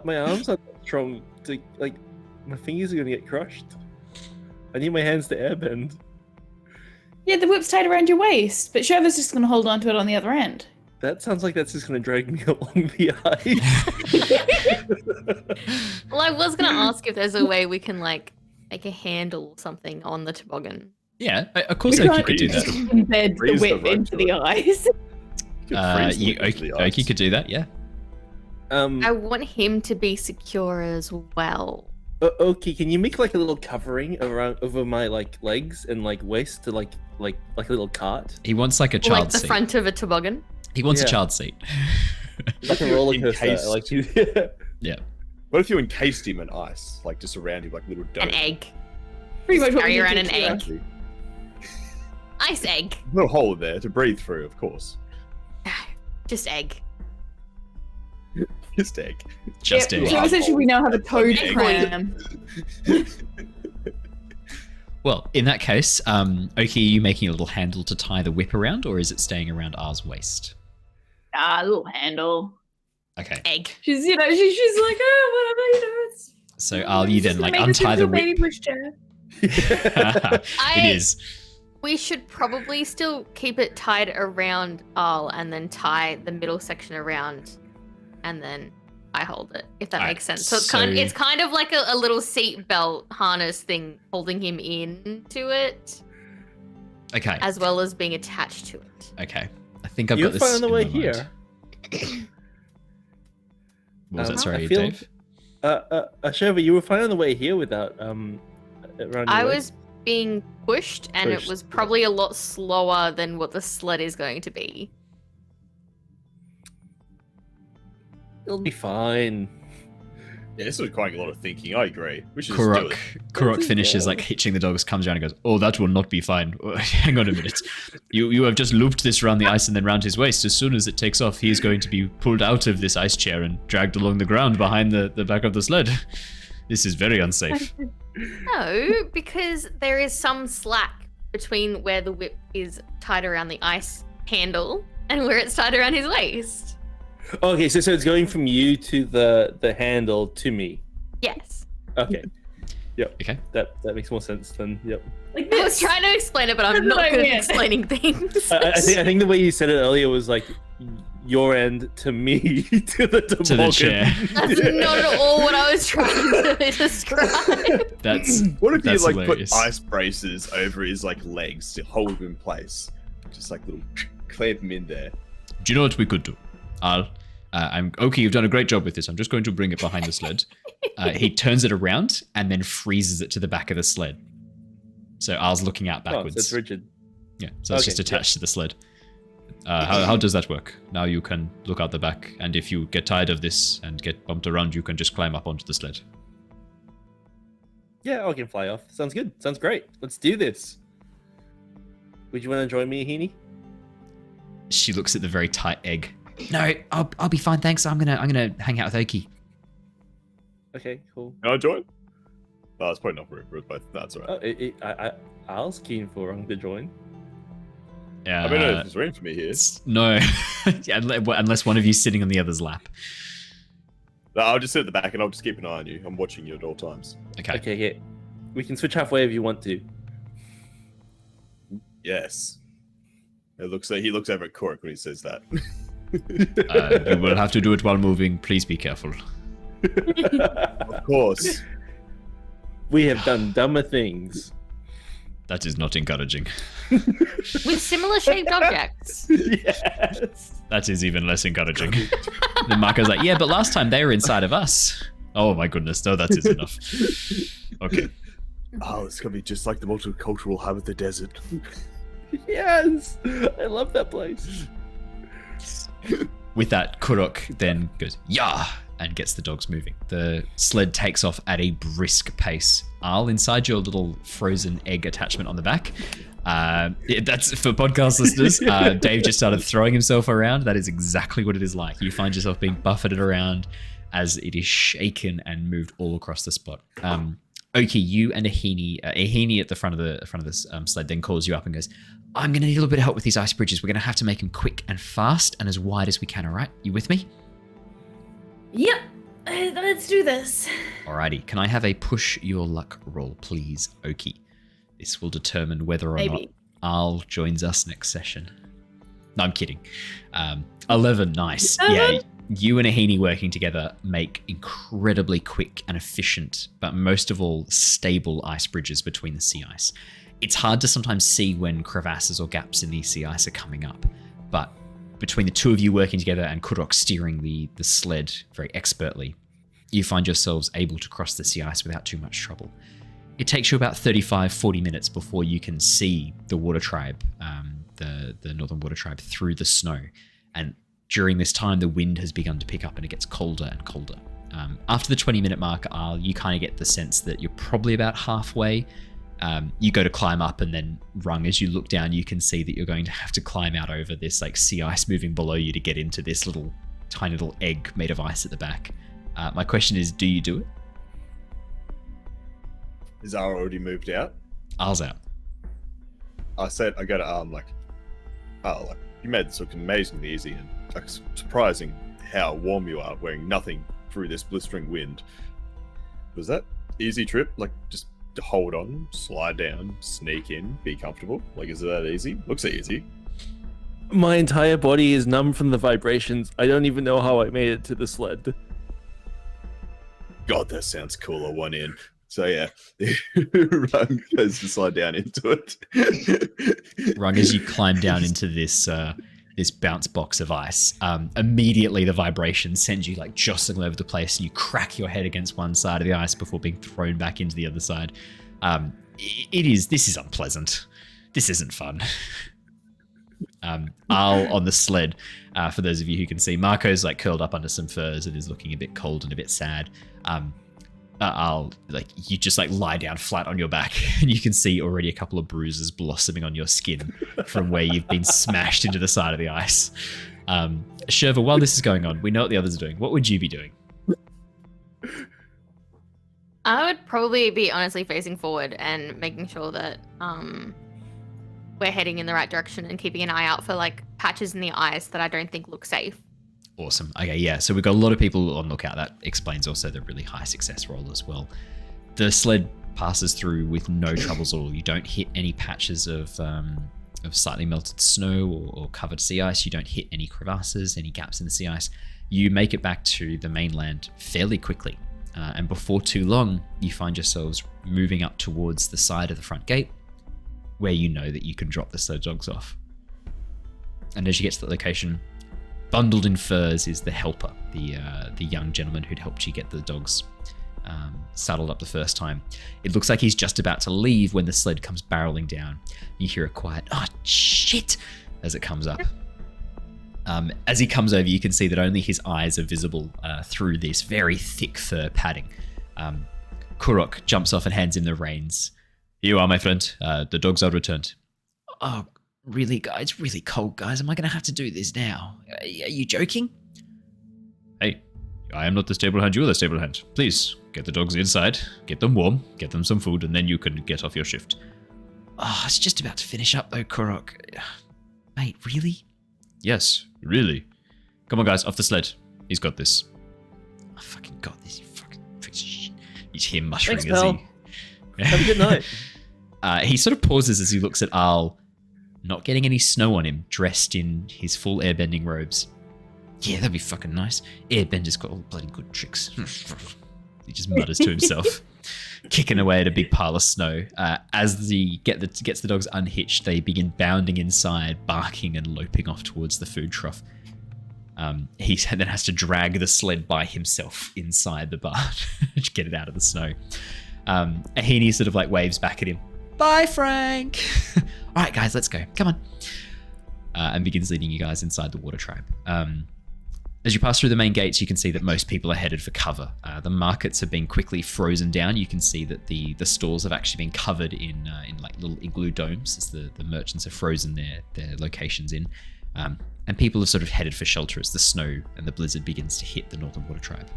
H: My arms are strong. My fingers are going to get crushed. I need my hands to airbend.
G: Yeah, the whip's tied around your waist, but Trevor's just going to hold on to it on the other end.
H: That sounds like that's just going to drag me along the ice.
C: Well, I was going to ask if there's a way we can like make a handle or something on the toboggan.
E: Yeah, of course Oki could do that.
G: Embed the whip into the ice.
E: Oki could do that, yeah.
C: I want him to be secure as well.
H: Oki, can you make like a little covering over my like legs and like waist to like a little cart?
E: He wants like a child seat.
C: Like the front of a toboggan?
E: He wants a child seat.
H: Like a roller coaster.
E: Yeah.
B: What if you encased him in ice, like just around him, like little dough?
C: An egg.
G: Pretty much
C: carry around an egg. Ice egg.
B: A little hole there to breathe through, of course.
C: Just egg.
B: Just egg.
E: Just egg.
G: So essentially we now have a toad cram.
E: Well, in that case, Oki, are you making a little handle to tie the whip around, or is it staying around R's waist?
G: A little handle.
E: Okay.
C: Egg.
G: She's like, oh, whatever, it's...
E: So Al, you then like untie the whip.
G: Baby pushchair.
E: It is.
C: We should probably still keep it tied around Al and then tie the middle section around, and then I hold it, if that makes sense. So it's kind of like a little seat belt harness thing holding him into it.
E: Okay.
C: As well as being attached to it.
E: Okay. I think I've got this.
H: You're fine on the way here.
E: What was that? Sorry, Dave?
H: Shurva, you were fine on the way here without around your
C: I
H: waist.
C: was being pushed, and it was probably a lot slower than what the sled is going to be.
H: It'll be fine.
B: Yeah, this was quite a lot of thinking. I agree. We should just do it.
E: Kurok finishes like hitching the dogs, comes around and goes, "Oh, that will not be fine. Hang on a minute. You have just looped this around the ice and then round his waist. As soon as it takes off, he is going to be pulled out of this ice chair and dragged along the ground behind the back of the sled. This is very unsafe."
C: No, because there is some slack between where the whip is tied around the ice handle and where it's tied around his waist.
H: Okay, so it's going from you to the handle to me.
C: Yes.
H: Okay. Yep.
E: Okay.
H: That makes more sense than yep.
G: Like
C: I was
G: this.
C: trying to explain it, but I'm not good at explaining things.
H: I think the way you said it earlier was like your end to me to the
E: To the chair.
C: That's not at all what I was trying to describe.
E: That's
B: What if you
E: that's
B: like
E: hilarious.
B: put ice braces over his like legs to hold him in place? Just like little clamp him in there.
E: Do you know what we could do? Okay, you've done a great job with this. I'm just going to bring it behind the sled. He turns it around and then freezes it to the back of the sled. So Al's looking out backwards.
H: Oh, so it's rigid.
E: Yeah, so it's
H: Okay,
E: just attached to the sled. How does that work? Now you can look out the back, and if you get tired of this and get bumped around, you can just climb up onto the sled.
H: Yeah, I can fly off. Sounds good. Sounds great. Let's do this. Would you want to join me, Heaney?
E: She looks at the very tight egg. No, I'll be fine, thanks. I'm gonna hang out with Oki.
H: Okay, cool.
B: Can I join? Oh, it's probably not for it, but that's alright.
H: I was keen for Rung to join.
E: Yeah.
B: I mean, there's room for me here.
E: No, yeah, unless one of you's sitting on the other's lap.
B: No, I'll just sit at the back and I'll just keep an eye on you. I'm watching you at all times.
E: Okay.
H: Okay, yeah. We can switch halfway if you want to.
B: Yes. He looks over at Korra when he says that.
E: You will have to do it while moving. Please be careful.
B: Of course.
H: We have done dumber things.
E: That is not encouraging.
C: With similar shaped objects.
H: Yes.
E: That is even less encouraging. Then Mako's like, yeah, but last time they were inside of us. Oh my goodness, no, that is enough. Okay.
B: Oh, it's gonna be just like the multicultural hub of the desert.
H: Yes. I love that place.
E: With that, Kurok then goes, "Yah!" and gets the dogs moving. The sled takes off at a brisk pace. Al, inside your little frozen egg attachment on the back. That's for podcast listeners. Dave just started throwing himself around. That is exactly what it is like. You find yourself being buffeted around as it is shaken and moved all across the spot. Oki, you and Ahini at the front of this sled then calls you up and goes, "I'm going to need a little bit of help with these ice bridges. We're going to have to make them quick and fast and as wide as we can, all right? You with me?"
G: Yep. Let's do this.
E: Alrighty. Can I have a push your luck roll, please, Oki? This will determine whether or not Al joins us next session. No, I'm kidding. 11, nice. Yeah, you and Ahini working together make incredibly quick and efficient, but most of all, stable ice bridges between the sea ice. It's hard to sometimes see when crevasses or gaps in the sea ice are coming up, but between the two of you working together and Kurok steering the sled very expertly, you find yourselves able to cross the sea ice without too much trouble. It takes you about 35-40 minutes before you can see the water tribe, the northern water tribe, through the snow. And during this time, the wind has begun to pick up and it gets colder and colder. After the 20-minute mark, you kind of get the sense that you're probably about halfway. You go to climb up, and then Rung, as you look down, you can see that you're going to have to climb out over this like sea ice moving below you to get into this tiny little egg made of ice at the back. My question is, do you do it?
B: Is Al already moved out?
E: Al's out.
B: I go to Al, I'm like, "Oh, like, you made this look amazingly easy, and like, surprising how warm you are wearing nothing through this blistering wind. Was that easy trip? Like, just to hold on, slide down, sneak in, be comfortable? Like, is it that easy? Looks easy."
H: My entire body is numb from the vibrations. I don't even know how I made it to the sled.
B: God, that sounds cool. I want in. So yeah, Rung goes to slide down into it.
E: Rung, as you climb down into this bounce box of ice, immediately the vibration sends you like jostling all over the place, and you crack your head against one side of the ice before being thrown back into the other side. This is unpleasant. This isn't fun. Al on the sled, for those of you who can see, Mako's like curled up under some furs and is looking a bit cold and a bit sad. Al, like, you just like lie down flat on your back and you can see already a couple of bruises blossoming on your skin from where you've been smashed into the side of the ice. Shurva, while this is going on, we know what the others are doing. What would you be doing?
C: I would probably be honestly facing forward and making sure that we're heading in the right direction and keeping an eye out for like patches in the ice that I don't think look safe.
E: Awesome. Okay, yeah. So we've got a lot of people on lookout. That explains also the really high success roll as well. The sled passes through with no troubles at all. You don't hit any patches of slightly melted snow or covered sea ice. You don't hit any crevasses, any gaps in the sea ice. You make it back to the mainland fairly quickly. And before too long, you find yourselves moving up towards the side of the front gate where you know that you can drop the sled dogs off. And as you get to the location, bundled in furs is the helper, the young gentleman who'd helped you get the dogs saddled up the first time. It looks like he's just about to leave when the sled comes barreling down. You hear a quiet, "Oh, shit," as it comes up. As he comes over, you can see that only his eyes are visible through this very thick fur padding. Kurok jumps off and hands him the reins. "Here you are, my friend. The dogs are returned." "Oh, really, guys? It's really cold, guys. Am I going to have to do this now? Are you joking?" "Hey, I am not the stable hand. You are the stable hand. Please, get the dogs inside, get them warm, get them some food, and then you can get off your shift." "Oh, it's just about to finish up, though, Kurok. Mate, really?" "Yes, really. Come on, guys, off the sled. He's got this." "I fucking got this, you fucking piece of shit." You hear him muttering
H: Thanks,
E: as
H: pal.
E: he...
H: Have a good night.
E: He sort of pauses as he looks at Al, not getting any snow on him, dressed in his full airbending robes. "Yeah, that'd be fucking nice. Airbender's got all the bloody good tricks." He just mutters to himself, kicking away at a big pile of snow. As he gets the dogs unhitched, they begin bounding inside, barking and loping off towards the food trough. He then has to drag the sled by himself inside the barn to get it out of the snow. Ahini sort of like waves back at him. "Bye, Frank." "All right, guys, let's go. Come on." And begins leading you guys inside the water tribe. As you pass through the main gates, you can see that most people are headed for cover. The markets have been quickly frozen down. You can see that the stores have actually been covered in like little igloo domes as the merchants have frozen their locations in. And people have sort of headed for shelter as the snow and the blizzard begins to hit the Northern Water Tribe.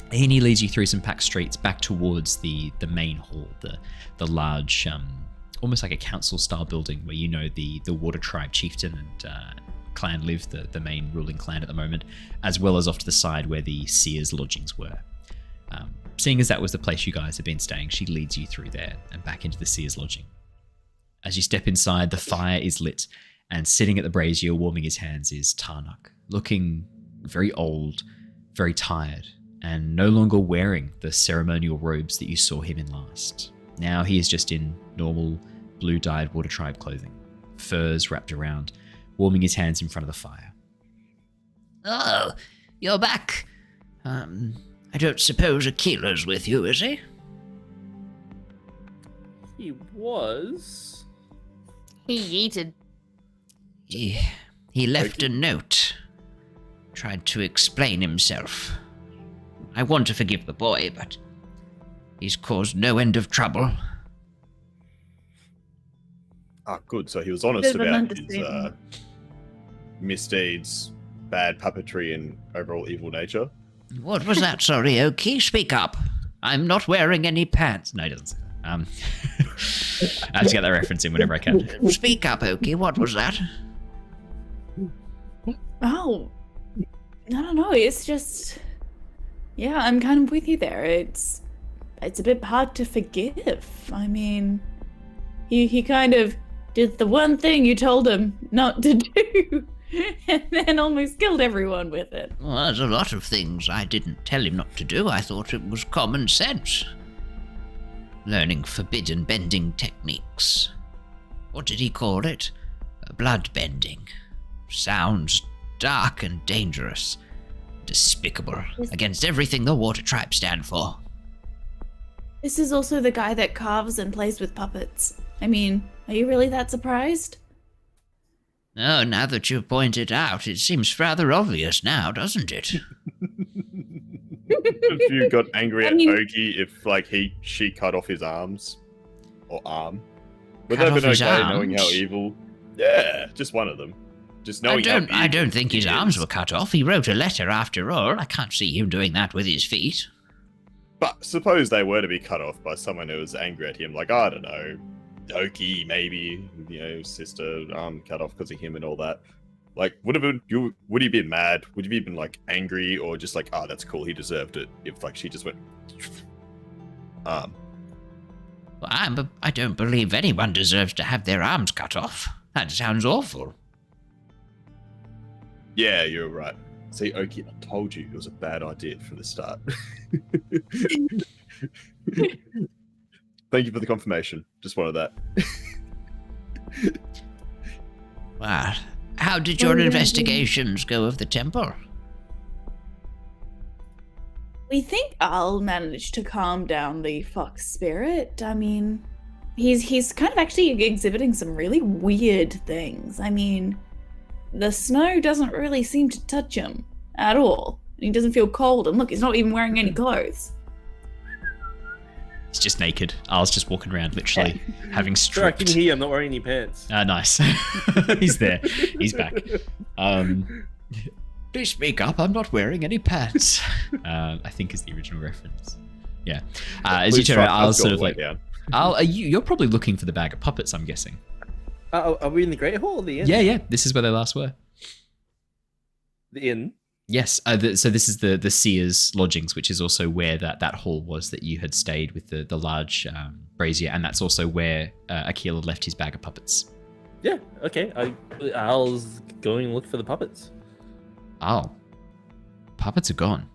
E: Ahini leads you through some packed streets back towards the main hall, the large, almost like a council-style building where you know the Water Tribe chieftain and clan live, the main ruling clan at the moment, as well as off to the side where the Seer's lodgings were. Seeing as that was the place you guys had been staying, she leads you through there and back into the Seer's lodging. As you step inside, the fire is lit, and sitting at the brazier warming his hands is Tarnick, looking very old, very tired, and no longer wearing the ceremonial robes that you saw him in last. Now he is just in normal blue-dyed Water Tribe clothing, furs wrapped around, warming his hands in front of the fire.
I: "Oh, you're back. I don't suppose Akila's with you, is he?"
H: He was.
C: He yeeted.
I: He left a note. Tried to explain himself. I want to forgive the boy, but he's caused no end of trouble.
B: Ah, good. So he was honest
G: Bit of an
B: about his
G: understatement.
B: misdeeds, bad puppetry, and overall evil nature.
I: What was that? Sorry, Oki, speak up. I'm not wearing any pants.
E: No, he doesn't say that. I have to get that reference in whenever I can.
I: Speak up, Oki. What was that?
G: Oh, I don't know. It's just, yeah, I'm kind of with you there. It's a bit hard to forgive. I mean, he kind of did the one thing you told him not to do, and then almost killed everyone with it.
I: Well, there's a lot of things I didn't tell him not to do. I thought it was common sense. Learning forbidden bending techniques. What did he call it? Blood bending. Sounds dark and dangerous. Despicable. Against everything the Water Tribe stand for.
G: This is also the guy that carves and plays with puppets. I mean, are you really that surprised?
I: Oh, now that you've pointed out, it seems rather obvious now, doesn't it?
B: If you got angry at
G: I mean-
B: Oki if like she cut off his arms or arm, would
I: Cut
B: that have
I: off
B: been
I: his
B: okay knowing how
I: arms?
B: evil? Yeah, just one of them. Just knowing
I: I don't think his arms
B: is.
I: were cut off. He wrote a letter after all. I can't see him doing that with his feet.
B: But suppose they were to be cut off by someone who was angry at him, like I don't know, Oki maybe, sister arm cut off because of him and all that. Like, would you been mad? Would you have been like angry or just like, oh, that's cool, he deserved it? If like she just went,
I: Well, I don't believe anyone deserves to have their arms cut off. That sounds awful.
B: yeah, you're right. See, Oki, I told you it was a bad idea from the start. Thank you for the confirmation. Just wanted that.
I: Well, how did your investigations go of the temple?
G: We think Al managed to calm down the fox spirit. I mean, he's kind of actually exhibiting some really weird things. I mean, the snow doesn't really seem to touch him at all. He doesn't feel cold, and look, he's not even wearing any clothes.
E: He's just naked. Al's just walking around, literally having
H: Sure, I can
E: stripped.
H: hear you. I'm not wearing any pants.
E: Nice. He's there. He's back.
I: Please speak up. I'm not wearing any pants.
E: I think is the original reference. Yeah. As you turn around, Al's sort of like, Al, you're probably looking for the bag of puppets, I'm guessing.
H: Are we in the Great Hall or the inn?
E: Yeah. This is where they last were.
H: The inn?
E: Yes. So this is the Seer's lodgings, which is also where that hall was that you had stayed with the large brazier, and that's also where Akila left his bag of puppets.
H: Yeah, okay. Al's going to look for the puppets.
E: Al, puppets are gone.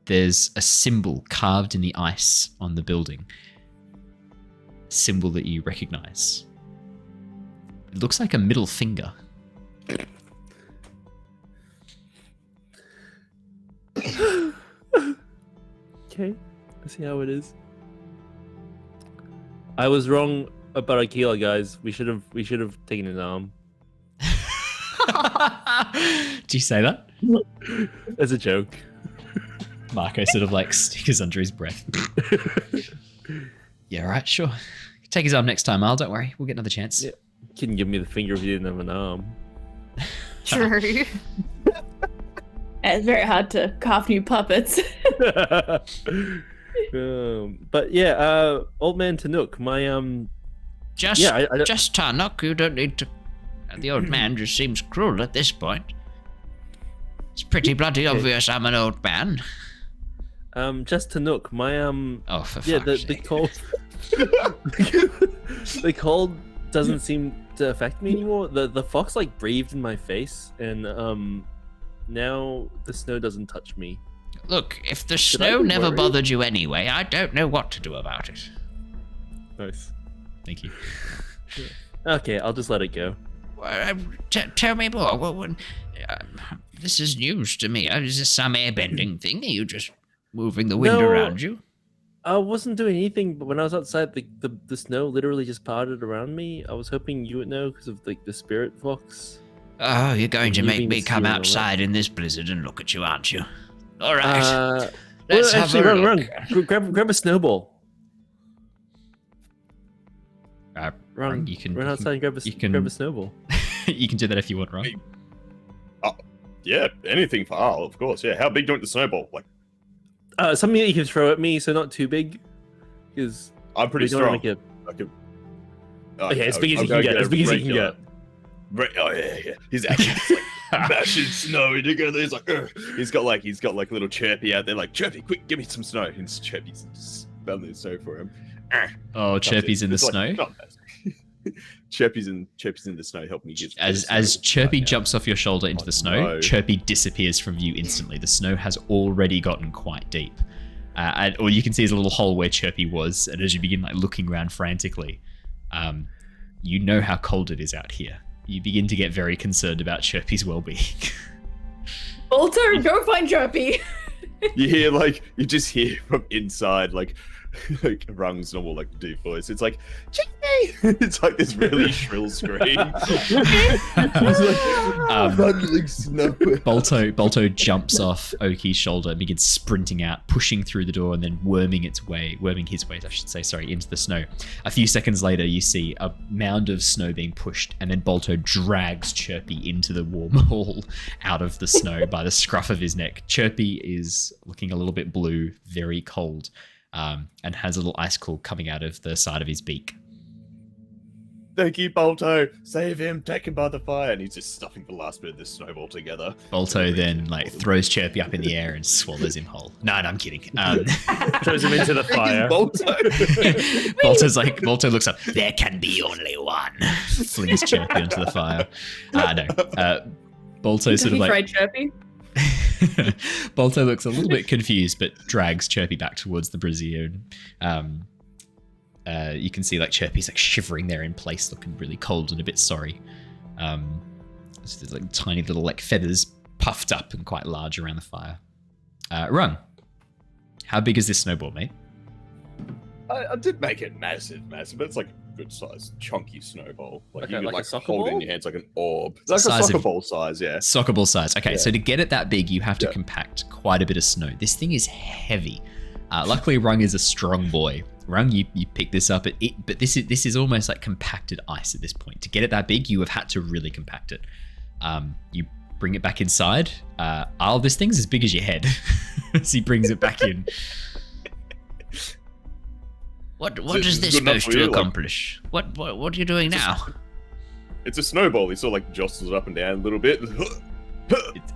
E: There's a symbol carved in the ice on the building. A symbol that you recognize. It looks like a middle finger.
H: Okay, I see how it is. I was wrong about Akila, guys. We should have taken an arm.
E: Do you say that?
H: As a joke.
E: Mako sort of like stickers under his breath. Yeah, right, sure. Take his arm next time, Al. Don't worry, we'll get another chance.
H: Yeah. Couldn't give me the finger if you didn't have an arm.
C: True.
G: It's very hard to carve new puppets.
H: But yeah, old man Tarnick, my
I: Just Tarnick, you don't need to. The old man just seems cruel at this point. It's pretty bloody obvious I'm an old man.
H: Just Tarnick, my
I: Oh, for
H: yeah,
I: fuck's
H: the
I: sake.
H: cold. The cold doesn't seem to affect me anymore. The fox like breathed in my face, and now the snow doesn't touch me.
I: Look, if the
H: Should I
I: snow
H: be
I: never
H: worried?
I: bothered you anyway, I don't know what to do about it.
H: Nice.
E: Thank you.
H: Okay, I'll just let it go.
I: Well, tell me more. This is news to me. Is this some airbending thing? Are you just moving the wind
H: No.
I: around you?
H: I wasn't doing anything, but when I was outside, the snow literally just parted around me. I was hoping you would know because of the spirit fox.
I: Oh, you're going to
H: You
I: make
H: being
I: me come
H: serial, right?
I: outside in this blizzard and look at you, aren't you? All right. Let's
H: Well,
I: have
H: actually,
I: a
H: run.
I: look.
H: Grab a snowball.
E: Run, you can
H: run outside and grab a snowball.
E: You can do that if you want, right?
B: Yeah, anything for Al, of course. Yeah, how big do you want the snowball? Like,
H: Something that you can throw at me, so not too big, because
B: I'm pretty
H: we don't
B: strong.
H: wanna get-
B: Okay,
H: as big as
B: I'll
H: you
B: go
H: can get.
B: a
H: As big as you can
B: regular-
H: get.
B: Oh yeah. He's actually just like mashing snow together. He's like, ugh. He's got like little Chirpy out there, like Chirpy, quick, give me some snow. And Chirpy's spelling the snow for him.
E: Oh, Chirpy's in the
B: It's like,
E: snow.
B: not bad. Chirpy's in the snow. Help me get
E: As Chirpy jumps off your shoulder into the snow,
B: no.
E: Chirpy disappears from view instantly. The snow has already gotten quite deep. And all you can see is a little hole where Chirpy was, and as you begin like looking around frantically, you know how cold it is out here. You begin to get very concerned about Chirpy's well-being.
G: Alter, go find Chirpy.
B: You just hear from inside like like Rung's normal like deep voice. It's like, Chicky! It's like this really shrill scream. Bundling snow.
E: Bolto jumps off Oki's shoulder and begins sprinting out, pushing through the door and then worming his way, I should say, into the snow. A few seconds later, you see a mound of snow being pushed, and then Bolto drags Chirpy into the warm hall out of the snow by the scruff of his neck. Chirpy is looking a little bit blue, very cold, and has a little icicle coming out of the side of his beak.
B: Thank you, Bolto. Save him. Take him by the fire. And he's just stuffing the last bit of this snowball together.
E: Bolto then throws Chirpy up in the air and swallows him whole. No, I'm kidding.
D: Throws him into the fire.
E: Bolto looks up. There can be only one. Flings Chirpy into the fire. Bolto sort of like.
G: Fried Chirpy?
E: Bolto looks a little bit confused, but drags Chirpy back towards the brazier. You can see Chirpy's shivering there in place, looking really cold and a bit sorry. So there's tiny little feathers puffed up and quite large around the fire. Rung, how big is this snowball, mate?
B: I did make it massive, but it's like a good sized, chunky snowball.
H: Like
B: you
H: a
B: could
H: soccer
B: hold it in
H: ball?
B: your hands like an orb. It's like a soccer ball size, yeah.
E: Soccer ball size. Okay,
B: Yeah.
E: so to get it that big, you have to compact quite a bit of snow. This thing is heavy. Luckily, Rung is a strong boy. Rung, you pick this up, but this is almost like compacted ice at this point. To get it that big, you have had to really compact it. You bring it back inside. This thing's as big as your head. As he brings it back in.
I: What is this supposed to accomplish? What are you doing now?
B: It's a snowball. He sort of jostles it up and down a little bit.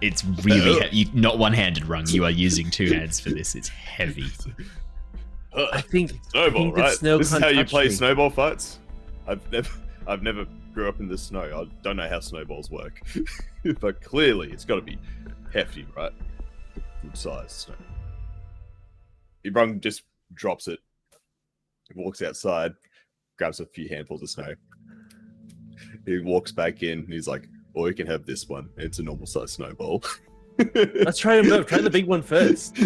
E: It's really heavy. Not one-handed, Rung. You are using two hands for this. It's heavy.
H: I think
B: Snowball,
H: that
B: right?
H: snow
B: This is
H: can't
B: how you
H: touch
B: play
H: me.
B: snowball fights. I've never grew up in the snow. I don't know how snowballs work, but clearly it's got to be hefty, right? Good size snow. Rung just drops it, walks outside, grabs a few handfuls of snow. He walks back in. And he's like, "Or you can have this one. It's a normal size snowball."
H: Let's try them both. Try the big one first.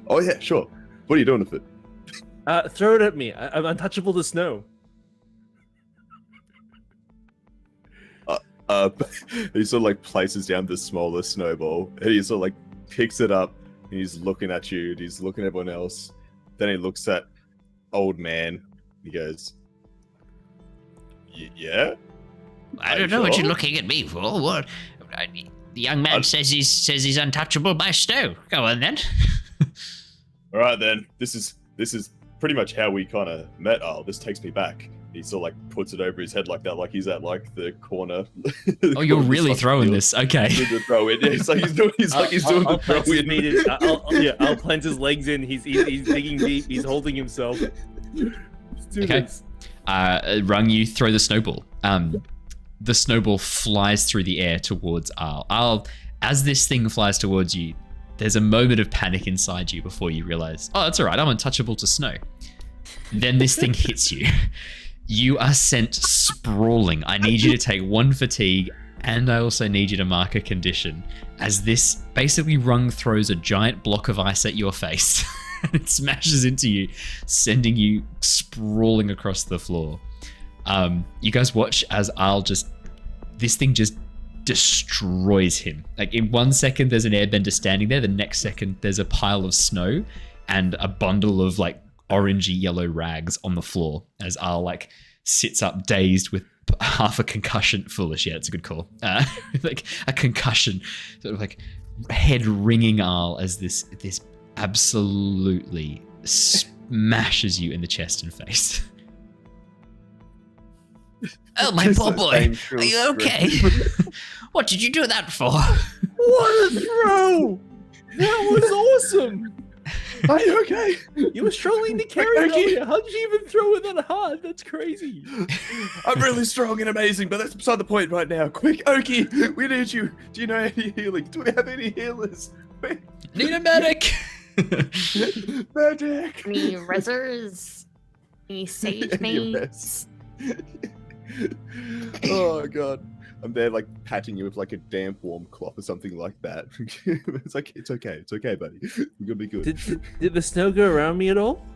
B: Oh yeah, sure. What are you doing with it?
H: Throw it at me. I'm untouchable to snow.
B: He sort of places down the smaller snowball, and he sort of picks it up, and he's looking at you, and he's looking at everyone else. Then he looks at old man. He goes, "Yeah."
I: I don't know what you're looking at me for. What? The young man says he's untouchable by snow. Go on then.
B: All right then. This is pretty much how we kind of met. This takes me back. He sort of puts it over his head like that, like he's at the corner.
E: Oh, you're really throwing this? Okay.
B: To throw in. Yeah, he's doing the throw in.
H: I'll plant his legs in. He's digging deep. He's holding himself. Let's do this.
E: Rung, you throw the snowball. The snowball flies through the air towards Arl. As this thing flies towards you, there's a moment of panic inside you before you realize, oh, that's all right, I'm untouchable to snow. Then this thing hits you. You are sent sprawling. I need you to take 1 fatigue, and I also need you to mark a condition, as this basically Rung throws a giant block of ice at your face. And it smashes into you, sending you sprawling across the floor. You guys watch as this thing just destroys him. In 1 second, there's an airbender standing there. The next second, there's a pile of snow and a bundle of orangey yellow rags on the floor as Arl sits up dazed with half a concussion. Foolish, yeah, it's a good call. A concussion, sort of head ringing Arl as this absolutely smashes you in the chest and face.
I: Oh, my poor boy. Are you okay? What did you do that for?
H: What a throw! That was awesome.
B: Are you okay?
H: You were struggling to carry it earlier. How did you even throw it that hard? That's crazy.
B: I'm really strong and amazing, but that's beside the point right now. Quick, Oki, we need you. Do you know any healing? Do we have any healers?
E: Need a medic!
B: Magic!
C: Any rezzers? Any sage mates?
B: Oh god. I'm there patting you with a damp warm cloth or something like that. It's okay, buddy. You're gonna be good.
H: Did the snow go around me at all?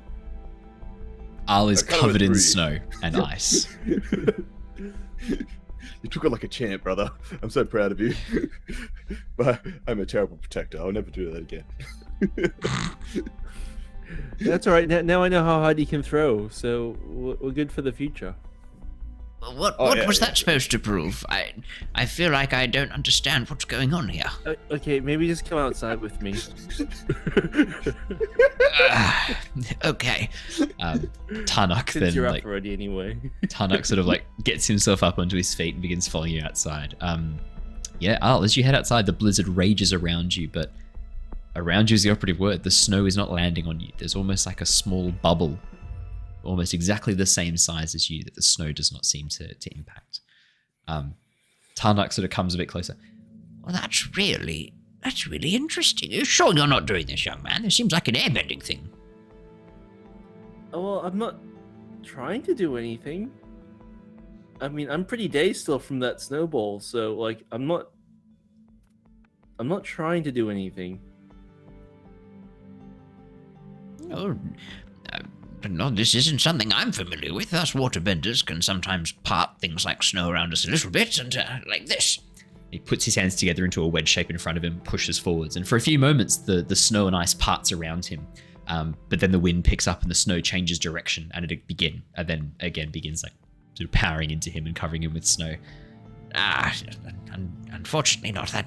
E: Al is
B: I kinda
E: covered in
B: agree.
E: snow and ice.
B: You took it like a champ, brother. I'm so proud of you. But I'm a terrible protector. I'll never do that again.
H: That's all right. Now I know how hard he can throw, so we're good for the future.
I: What was that supposed to prove? I feel like I don't understand what's going on here.
H: Okay, maybe just come outside with me.
I: Okay.
E: Tarnick
H: Since you're
E: then
H: up
E: like
H: already anyway.
E: Tarnick sort of like gets himself up onto his feet and begins following you outside. Yeah, Al, as you head outside, the blizzard rages around you, but around you is the operative word. The snow is not landing on you. There's almost like a small bubble, almost exactly the same size as you, that the snow does not seem to impact. Tarnick sort of comes a bit closer.
I: Well, that's really interesting. Are you sure you're not doing this, young man? This seems like an airbending thing.
H: Oh, well, I'm not trying to do anything. I mean, I'm pretty dazed still from that snowball, so like I'm not trying to do anything.
I: Oh, no, this isn't something I'm familiar with. Us waterbenders can sometimes part things like snow around us a little bit, and like this.
E: He puts his hands together into a wedge shape in front of him, pushes forwards, and for a few moments the snow and ice parts around him. But then the wind picks up and the snow changes direction, and it then again begins like sort of powering into him and covering him with snow.
I: Unfortunately not. That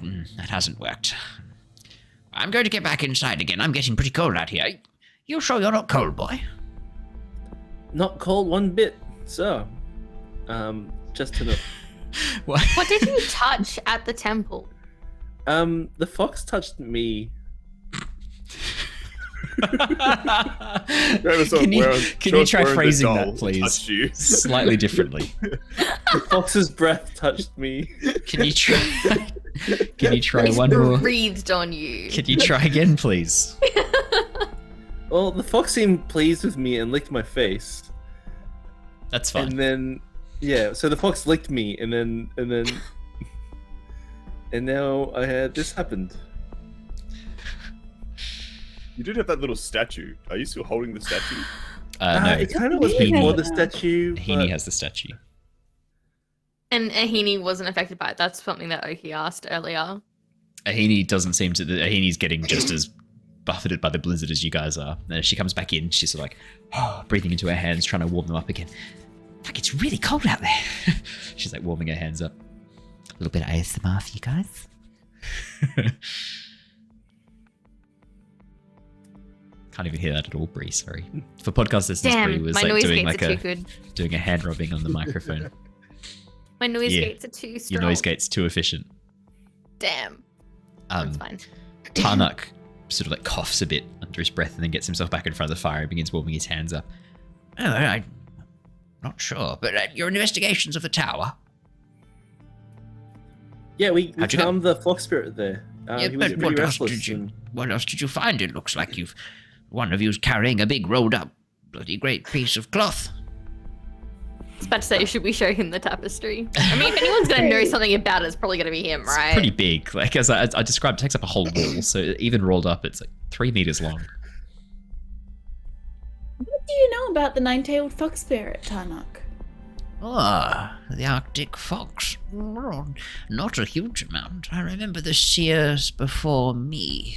I: hasn't worked. I'm going to get back inside again. I'm getting pretty cold out here. You sure you're not cold, boy?
H: Not cold one bit, sir. Just enough.
C: What did you touch at the temple?
H: The fox touched me.
E: Can you try phrasing that, please? Slightly differently.
H: The fox's breath touched me.
E: Can you try? Can you try
C: He's
E: one more?
C: breathed on you.
E: Can you try again, please?
H: Well, the fox seemed pleased with me and licked my face.
E: That's fine.
H: And then, yeah, so the fox licked me, and now I had this happened.
B: You did have that little statue. Are you still holding the statue?
E: No,
H: It kind of was before the statue.
E: Heaney has the statue.
C: And Ahini wasn't affected by it. That's something that Oki asked earlier.
E: Ahini doesn't seem to. Ahini's getting just as buffeted by the blizzard as you guys are. And as she comes back in, she's sort of like breathing into her hands, trying to warm them up again. Like, it's really cold out there. She's like warming her hands up. A little bit of ASMR for you guys. Can't even hear that at all, Bree. Sorry. For podcast listeners, Bree was
C: my
E: like
C: noise
E: doing
C: gates
E: like
C: are too good.
E: doing a hand rubbing on the microphone.
C: My noise gates are too strong.
E: Your noise gate's too efficient.
C: Damn. That's fine.
E: Tarnick sort of like coughs a bit under his breath and then gets himself back in front of the fire and begins warming his hands up.
I: Oh, I'm not sure, but your investigations of the tower.
H: Yeah, we
I: How'd you go?
H: calmed the fox spirit there.
I: Yeah,
H: he was
I: but
H: pretty
I: what else
H: restless.
I: what else did you find? It looks like one of you's carrying a big rolled up bloody great piece of cloth.
C: I was about to say, should we show him the tapestry? I mean, if anyone's going to know something about it, it's probably going to be him, right?
E: It's pretty big. Like, as I described, it takes up a whole wall. So even rolled up, it's like 3 meters long.
G: What do you know about the nine-tailed fox spirit, Tarnick?
I: Ah, the Arctic fox. Not a huge amount. I remember the seers before me.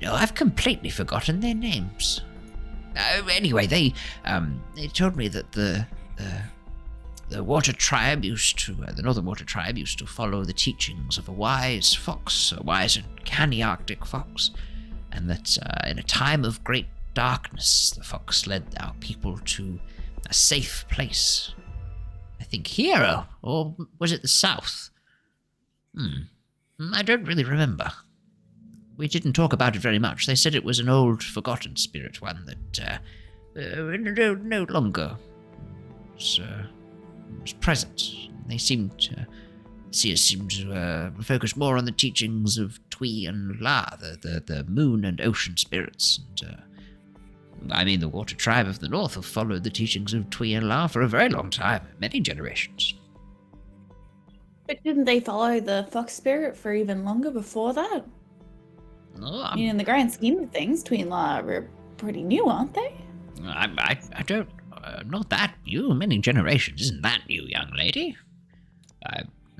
I: I've completely forgotten their names. Anyway, they told me that the water tribe the Northern Water Tribe used to follow the teachings of a wise fox, a wise and canny Arctic fox, and that in a time of great darkness, the fox led our people to a safe place. I think here, or was it the south? I don't really remember. We didn't talk about it very much. They said it was an old, forgotten spirit, one that no longer was present. They seemed to focus more on the teachings of Tui and La, the moon and ocean spirits. And, the Water Tribe of the North have followed the teachings of Tui and La for a very long time, many generations.
G: But didn't they follow the fox spirit for even longer before that?
I: No,
G: I mean, in the grand scheme of things, Tui and La are pretty new, aren't they?
I: I don't... not that new. Many generations isn't that new, young lady.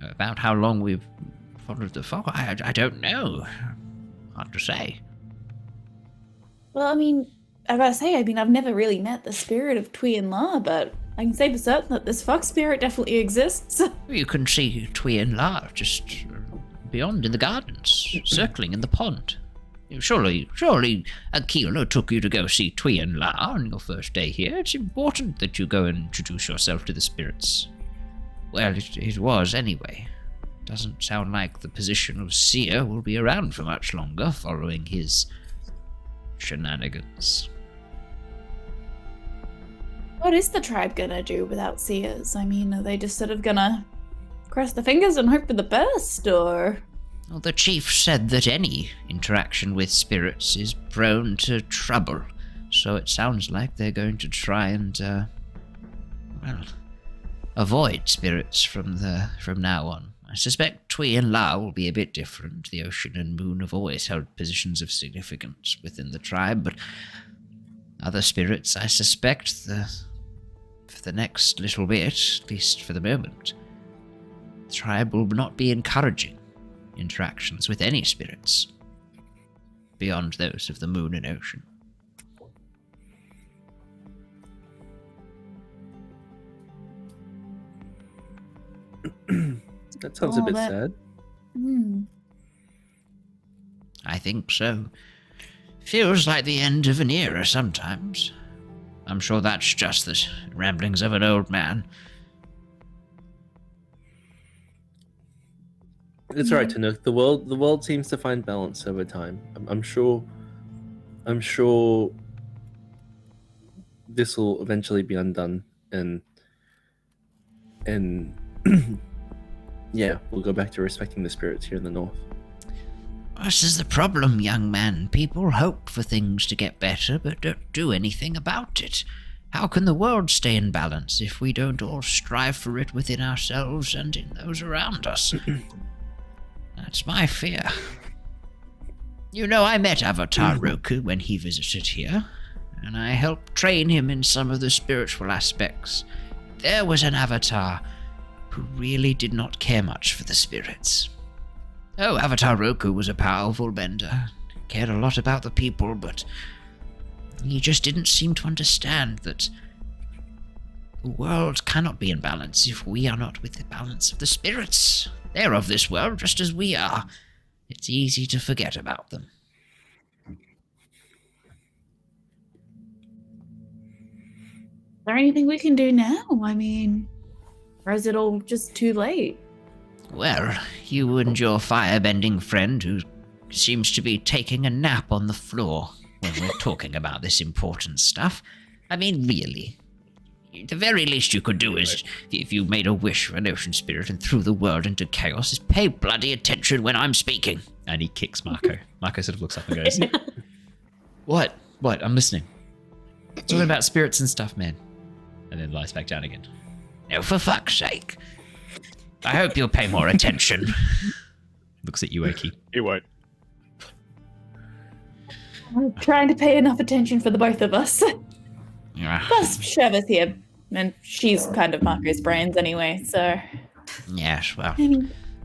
I: About how long we've followed the fog, I don't know. Hard to say.
G: Well, I mean, I gotta say, I've never really met the spirit of Tui and La, but I can say for certain that this fox spirit definitely exists.
I: You can see Tui and La just beyond in the gardens, circling in the pond. Surely Akila took you to go see Tui and La on your first day here. It's important that you go and introduce yourself to the spirits. Well, it was anyway. Doesn't sound like the position of seer will be around for much longer following his shenanigans.
G: What is the tribe gonna do without seers? I mean, are they just sort of gonna cross their fingers and hope for the best, or...?
I: Well, the chief said that any interaction with spirits is prone to trouble, so it sounds like they're going to try and, avoid spirits from now on. I suspect Tui and La will be a bit different. The ocean and moon have always held positions of significance within the tribe, but other spirits, I suspect, for the next little bit, at least for the moment, the tribe will not be encouraging interactions with any spirits beyond those of the moon and ocean.
H: That sounds a bit sad.
I: I think so. Feels like the end of an era sometimes. I'm sure that's just the ramblings of an old man.
H: It's alright, Tarnick. The world seems to find balance over time. I'm sure this will eventually be undone, and yeah, we'll go back to respecting the spirits here in the north.
I: This is the problem, young man. People hope for things to get better, but don't do anything about it. How can the world stay in balance if we don't all strive for it within ourselves and in those around us? That's my fear. You know, I met Avatar Roku when he visited here, and I helped train him in some of the spiritual aspects. There was an Avatar who really did not care much for the spirits. Oh, Avatar Roku was a powerful bender, cared a lot about the people, but he just didn't seem to understand that the world cannot be in balance if we are not with the balance of the spirits. They're of this world just as we are. It's easy to forget about them.
G: Is there anything we can do now? I mean, or is it all just too late?
I: Well, you and your firebending friend, who seems to be taking a nap on the floor when we're talking about this important stuff. I mean, really. The very least you could do is, if you made a wish for an ocean spirit and threw the world into chaos, is pay bloody attention when I'm speaking.
E: And he kicks Mako. Mako sort of looks up and goes, What? I'm listening. Talking about spirits and stuff, man. And then lies back down again.
I: No, for fuck's sake. I hope you'll pay more attention.
E: Looks at you, Oki.
B: He won't.
G: I'm trying to pay enough attention for the both of us.
I: Yeah.
G: Plus, Shurva's here, and she's kind of Marco's brains anyway, so...
I: Yes, well,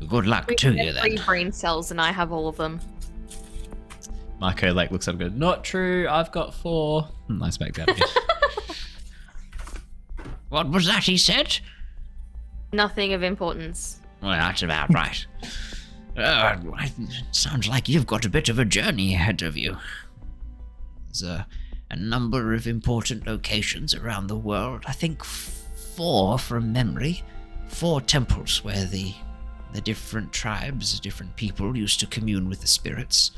I: good luck to you then.
C: 3 brain cells and I have all of them.
E: Mako looks up and goes, not true, I've got 4. Lies back down again.
I: What was that he said?
C: Nothing of importance.
I: Well, that's about right. Sounds like you've got a bit of a journey ahead of you. There's a number of important locations around the world. I think 4 from memory. 4 temples where the different tribes, different people used to commune with the spirits.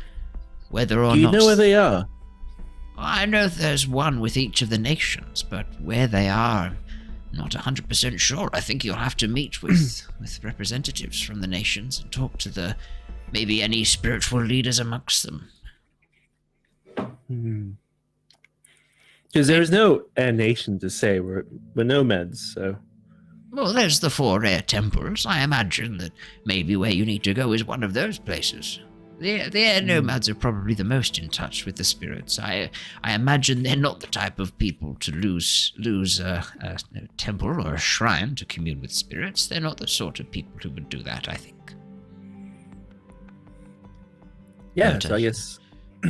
I: Whether or not...
H: Do you know where they are?
I: I know there's one with each of the nations, but where they are, I'm not 100% sure. I think you'll have to meet with representatives from the nations and talk to maybe any spiritual leaders amongst them.
H: Because there's no nation to say. We're nomads, so...
I: Well, there's the 4 rare temples. I imagine that maybe where you need to go is one of those places. The air nomads are probably the most in touch with the spirits. I imagine they're not the type of people to lose a temple or a shrine to commune with spirits. They're not the sort of people who would do that, I think.
H: Yeah,
I: But,
H: so I guess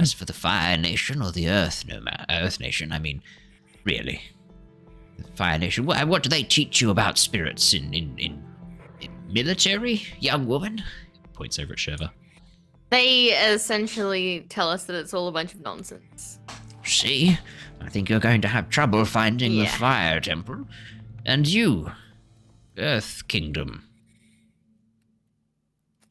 I: as for the Fire Nation or the Earth Nation, I mean, really, the Fire Nation. What do they teach you about spirits in military, young woman?
E: Points over at Shurva.
C: They essentially tell us that it's all a bunch of nonsense.
I: See, I think you're going to have trouble finding the Fire Temple. And you, Earth Kingdom.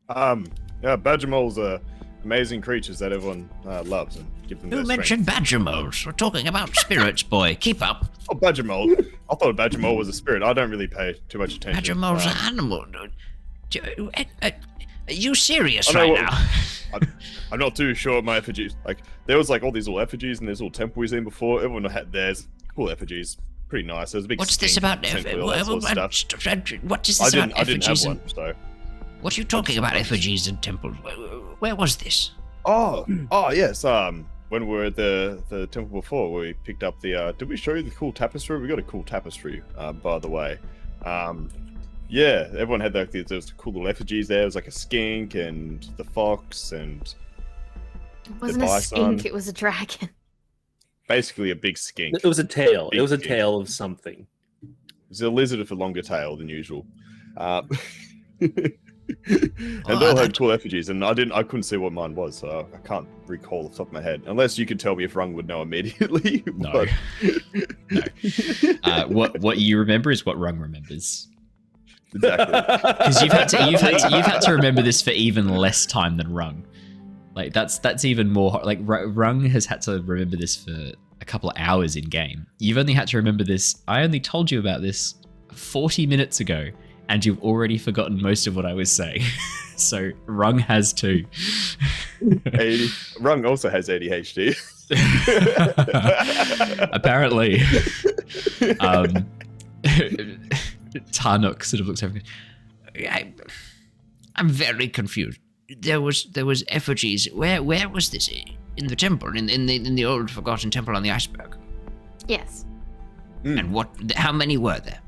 B: Badger moles are amazing creatures that everyone loves and give them
I: Who
B: their
I: mentioned
B: strength.
I: badger moles? We're talking about spirits, boy. Keep up.
B: Oh, badger mole. I thought a badger mole was a spirit. I don't really pay too much attention.
I: Badger moles are animal. Are you serious right now?
B: I'm not too sure of my effigies. Like, there was like all these little effigies and there's little temple we've seen before. Everyone had theirs. Cool effigies. Pretty nice. There's a big
I: What's this
B: skink,
I: about?
B: essentially, all that sort of stuff.
I: What is this about
B: I didn't have
I: effigies?
B: one, so.
I: What are you talking about, effigies and temples? Where was this?
B: Oh, yes. When we were at the temple before, we picked up the. Did we show you the cool tapestry? We got a cool tapestry, by the way. Yeah, everyone had like those cool little effigies there. It was like a skink and the fox and.
C: It wasn't a skink, it was a dragon.
B: Basically, a big skink.
H: it was a tail. It was a
B: skink.
H: tail of something.
B: It was a lizard with a longer tail than usual. And they all had cool effigies, and I couldn't see what mine was, so I can't recall off the top of my head. Unless you could tell me if Rung would know immediately.
E: No. No. What you remember is what Rung remembers.
B: Exactly.
E: Because you've had to remember this for even less time than Rung. Like that's even more like Rung has had to remember this for a couple of hours in game. You've only had to remember this. I only told you about this 40 minutes ago, and you've already forgotten most of what I was saying. So Rung has too.
B: Rung also has ADHD.
E: Apparently. Tarnick sort of looks over.
I: I'm very confused. There was effigies. Where was this? In the temple, in the old forgotten temple on the iceberg.
C: Yes.
I: And how many were there?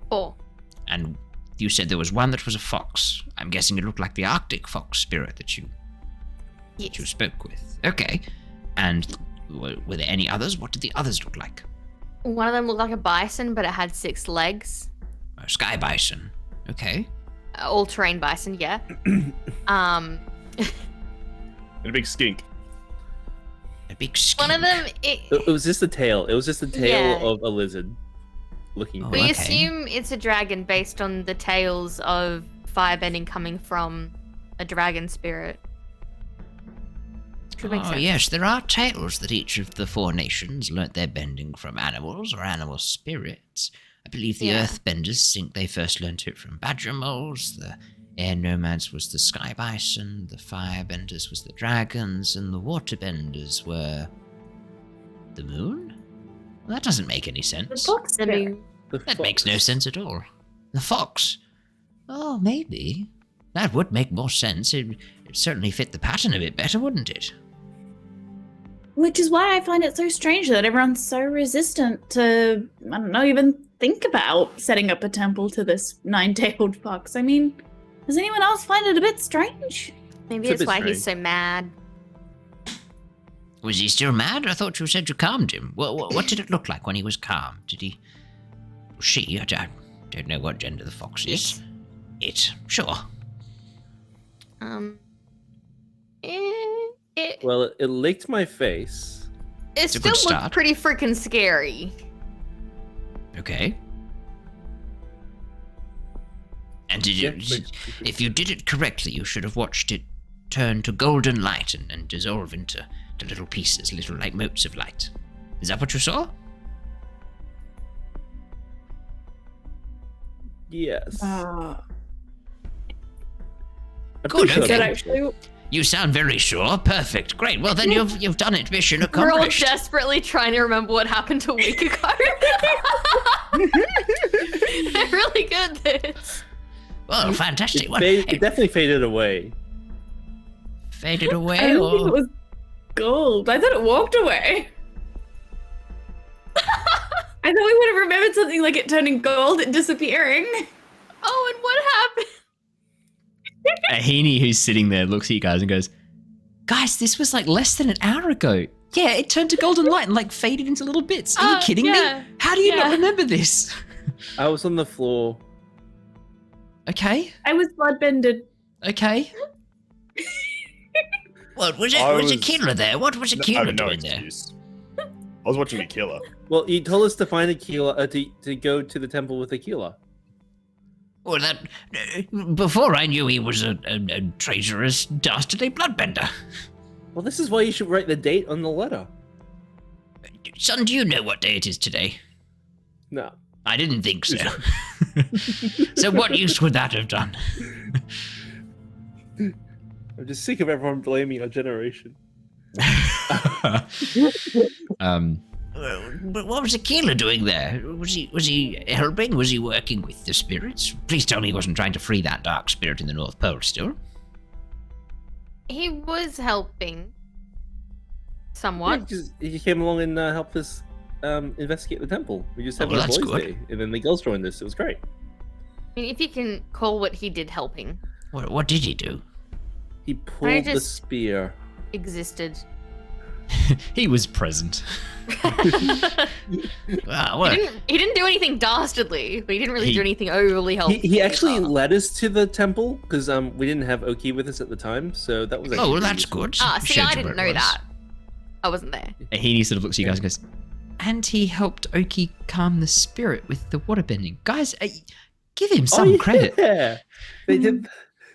C: 4.
I: And you said there was one that was a fox. I'm guessing it looked like the Arctic fox spirit that you spoke with. Okay. And were there any others? What did the others look like?
C: One of them looked like a bison, but it had 6 legs.
I: A sky bison. Okay.
C: All-terrain bison, yeah.
B: And a big skink.
I: A big skink.
C: One of them...
H: It was just a tail. It was just a tail of a lizard looking.
C: We assume it's a dragon based on the tales of firebending coming from a dragon spirit. Should make sense.
I: Yes, there are tales that each of the 4 nations learnt their bending from animals or animal spirits. I believe the Earthbenders think they first learnt it from badger moles, the air nomads was the sky bison, the firebenders was the dragons, and the waterbenders were the moon? Well, that doesn't make any sense.
G: The fox.
I: That makes no sense at all. The fox? Oh, maybe. That would make more sense. It'd certainly fit the pattern a bit better, wouldn't it?
G: Which is why I find it so strange that everyone's so resistant to, I don't know, even think about setting up a temple to this 9-tailed fox. I mean, does anyone else find it a bit strange?
C: Maybe that's why he's so mad.
I: Was he still mad? I thought you said you calmed him. What did it look like when he was calm? Did he... She? I don't know what gender the fox is. It. Sure.
H: Well, it licked my face.
C: It still looked pretty freaking scary.
I: Okay. And did you, if you did it correctly, you should have watched it turn to golden light and dissolve into little pieces, little like motes of light. Is that what you saw?
H: Yes.
I: Good.
G: Sure
I: Okay.
G: actually...
I: You sound very sure. Perfect. Great. Well, then you've done it. Mission accomplished.
C: We're all desperately trying to remember what happened a week ago. They're really good at this.
I: Well, fantastic.
H: It definitely faded away.
I: faded away,
G: I don't think
I: or
G: it was gold. I thought it walked away. I thought we would have remembered something like it turning gold and disappearing.
C: Oh, and what happened?
E: Ahini, who's sitting there, looks at you guys and goes, "Guys, this was like less than an hour ago. Yeah, it turned to golden light and like faded into little bits. Are you kidding me? How do you not remember this?"
H: I was on the floor.
E: Okay.
G: I was bloodbended.
E: Okay.
I: what was it? Was Akila there? What was Akila doing there?
B: I was watching Akila.
H: Well, you told us to find Akila, to go to the temple with Akila.
I: Well, that before I knew he was a traitorous, dastardly bloodbender.
H: Well, this is why you should write the date on the letter.
I: Son, do you know what day it is today?
H: No.
I: I didn't think so. So what use would that have done?
H: I'm just sick of everyone blaming our generation.
I: But what was Akila doing there? Was he helping? Was he working with the spirits? Please tell me he wasn't trying to free that dark spirit in the North Pole still.
C: He was helping. Somewhat.
H: He came along and helped us investigate the temple. We just had a boys' day, and then the girls joined us. It was great.
C: I mean, if you can call what he did helping.
I: What did he do?
H: He pulled the spear.
C: Existed.
E: He was present.
I: Wow,
C: he didn't do anything dastardly, but he didn't really do anything overly helpful.
H: He actually led us to the temple because we didn't have Oki with us at the time, so that was.
I: Oh, well, that's good.
C: See, I didn't know that. I wasn't there.
E: Ahini sort of looks at you guys and goes, "And he helped Oki calm the spirit with the waterbending. Guys, give him some credit."
H: Yeah, they did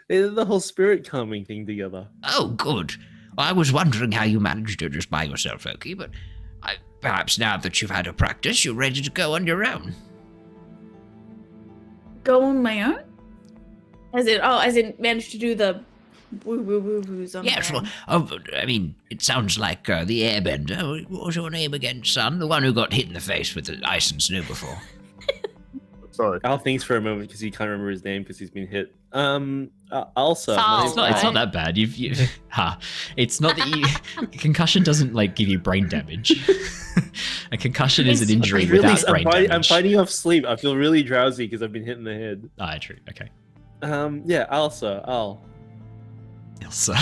H: the whole spirit calming thing together.
I: Oh, good. Well, I was wondering how you managed it just by yourself, Oki, but perhaps now that you've had a practice, you're ready to go on your own.
G: Go on my own? As in managed to do the woo-woo-woo-woos on
I: Yes,
G: my
I: well,
G: own.
I: I mean, it sounds like the airbender. What was your name again, son? The one who got hit in the face with the ice and snow before.
B: Sorry.
H: I'll think for a moment because he can't remember his name because he's been hit. Also,
E: it's not that bad. It's not that you. Concussion doesn't like give you brain damage. A concussion is an injury without brain damage.
H: I'm fighting off sleep. I feel really drowsy because I've been hit in the head.
E: Ah, true. Okay.
H: Yeah. Also,
E: Elsa.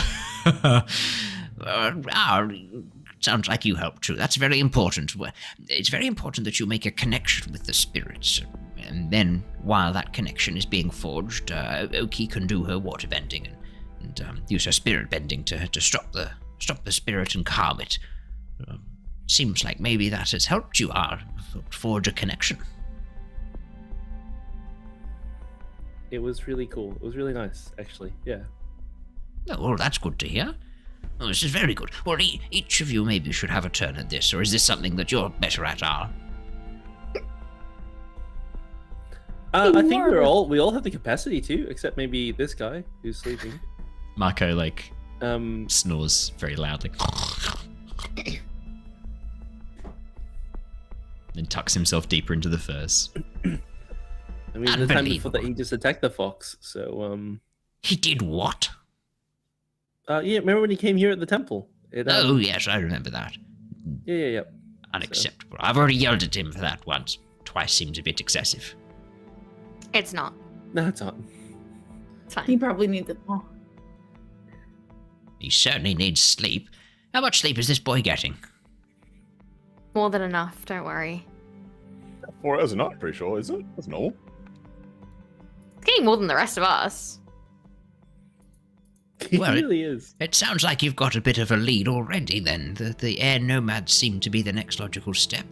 I: Sounds like you helped too. That's very important. It's very important that you make a connection with the spirits. And then, while that connection is being forged, Oki can do her waterbending and use her spirit bending to stop the spirit and calm it. Seems like maybe that has helped you forge a connection.
H: it was really cool. It was really nice, actually. Yeah.
I: Oh, well, that's good to hear. Oh, this is very good. Well, each of you maybe should have a turn at this, or is this something that you're better at, Al?
H: I think we all have the capacity to, except maybe this guy who's sleeping.
E: Mako snores very loudly. Then tucks himself deeper into the furs.
H: I mean, the time before that he just attacked the fox, so
I: He did what?
H: Yeah, remember when he came here at the temple?
I: Oh yes, I remember that.
H: Yeah.
I: Unacceptable. So. I've already yelled at him for that once. Twice seems a bit excessive.
C: It's not.
H: No, it's not.
C: It's fine.
G: He probably needs it more.
I: He certainly needs sleep. How much sleep is this boy getting?
C: More than enough, don't worry.
B: 4 hours a night, pretty sure, is it? That's normal.
C: It's getting more than the rest of us.
H: He really is.
I: It sounds like you've got a bit of a lead already then. The air nomads seem to be the next logical step.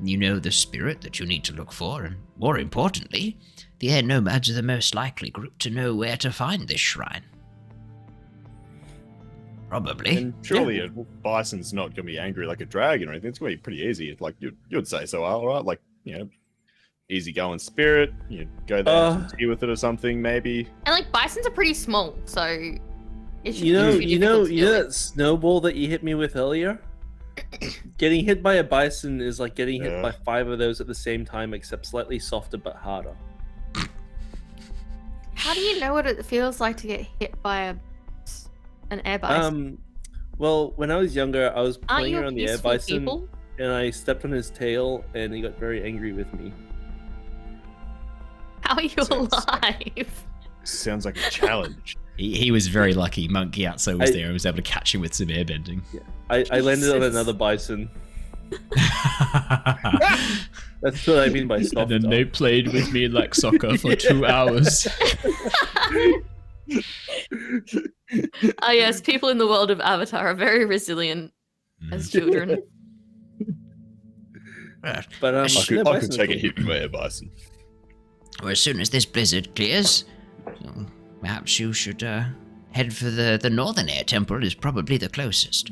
I: You know the spirit that you need to look for, and more importantly, the air nomads are the most likely group to know where to find this shrine. Probably.
B: And surely a bison's not going to be angry like a dragon or anything. It's going to be pretty easy. It's like you'd say so, all right? Like, easy going spirit. You go there and tea with it or something, maybe.
C: And like bisons are pretty small, so it should
H: you know that snowball that you hit me with earlier? Getting hit by a bison is like getting hit by 5 of those at the same time, except slightly softer but harder.
C: How do you know what it feels like to get hit by a an air bison?
H: Well, when I was younger, I was
C: Aren't
H: playing
C: you a
H: around the air
C: peaceful
H: bison,
C: people?
H: and I stepped on his tail, and he got very angry with me.
C: How are you
B: Sounds-
C: alive?
B: Sounds like a challenge.
E: He was very lucky. Monkey Outside was
H: I-
E: there and was able to catch him with some airbending.
H: I landed on
G: Jesus.
H: another bison. That's what I mean by soft.
E: And then they played with me like soccer for 2 hours.
C: Ah, yes, people in the world of Avatar are very resilient as children.
I: Right.
H: But
B: I
H: no,
B: could
H: bison
B: take
H: are
B: a hit from a bison.
I: Well, as soon as this blizzard clears, perhaps you should head for the northern air temple. Is probably the closest.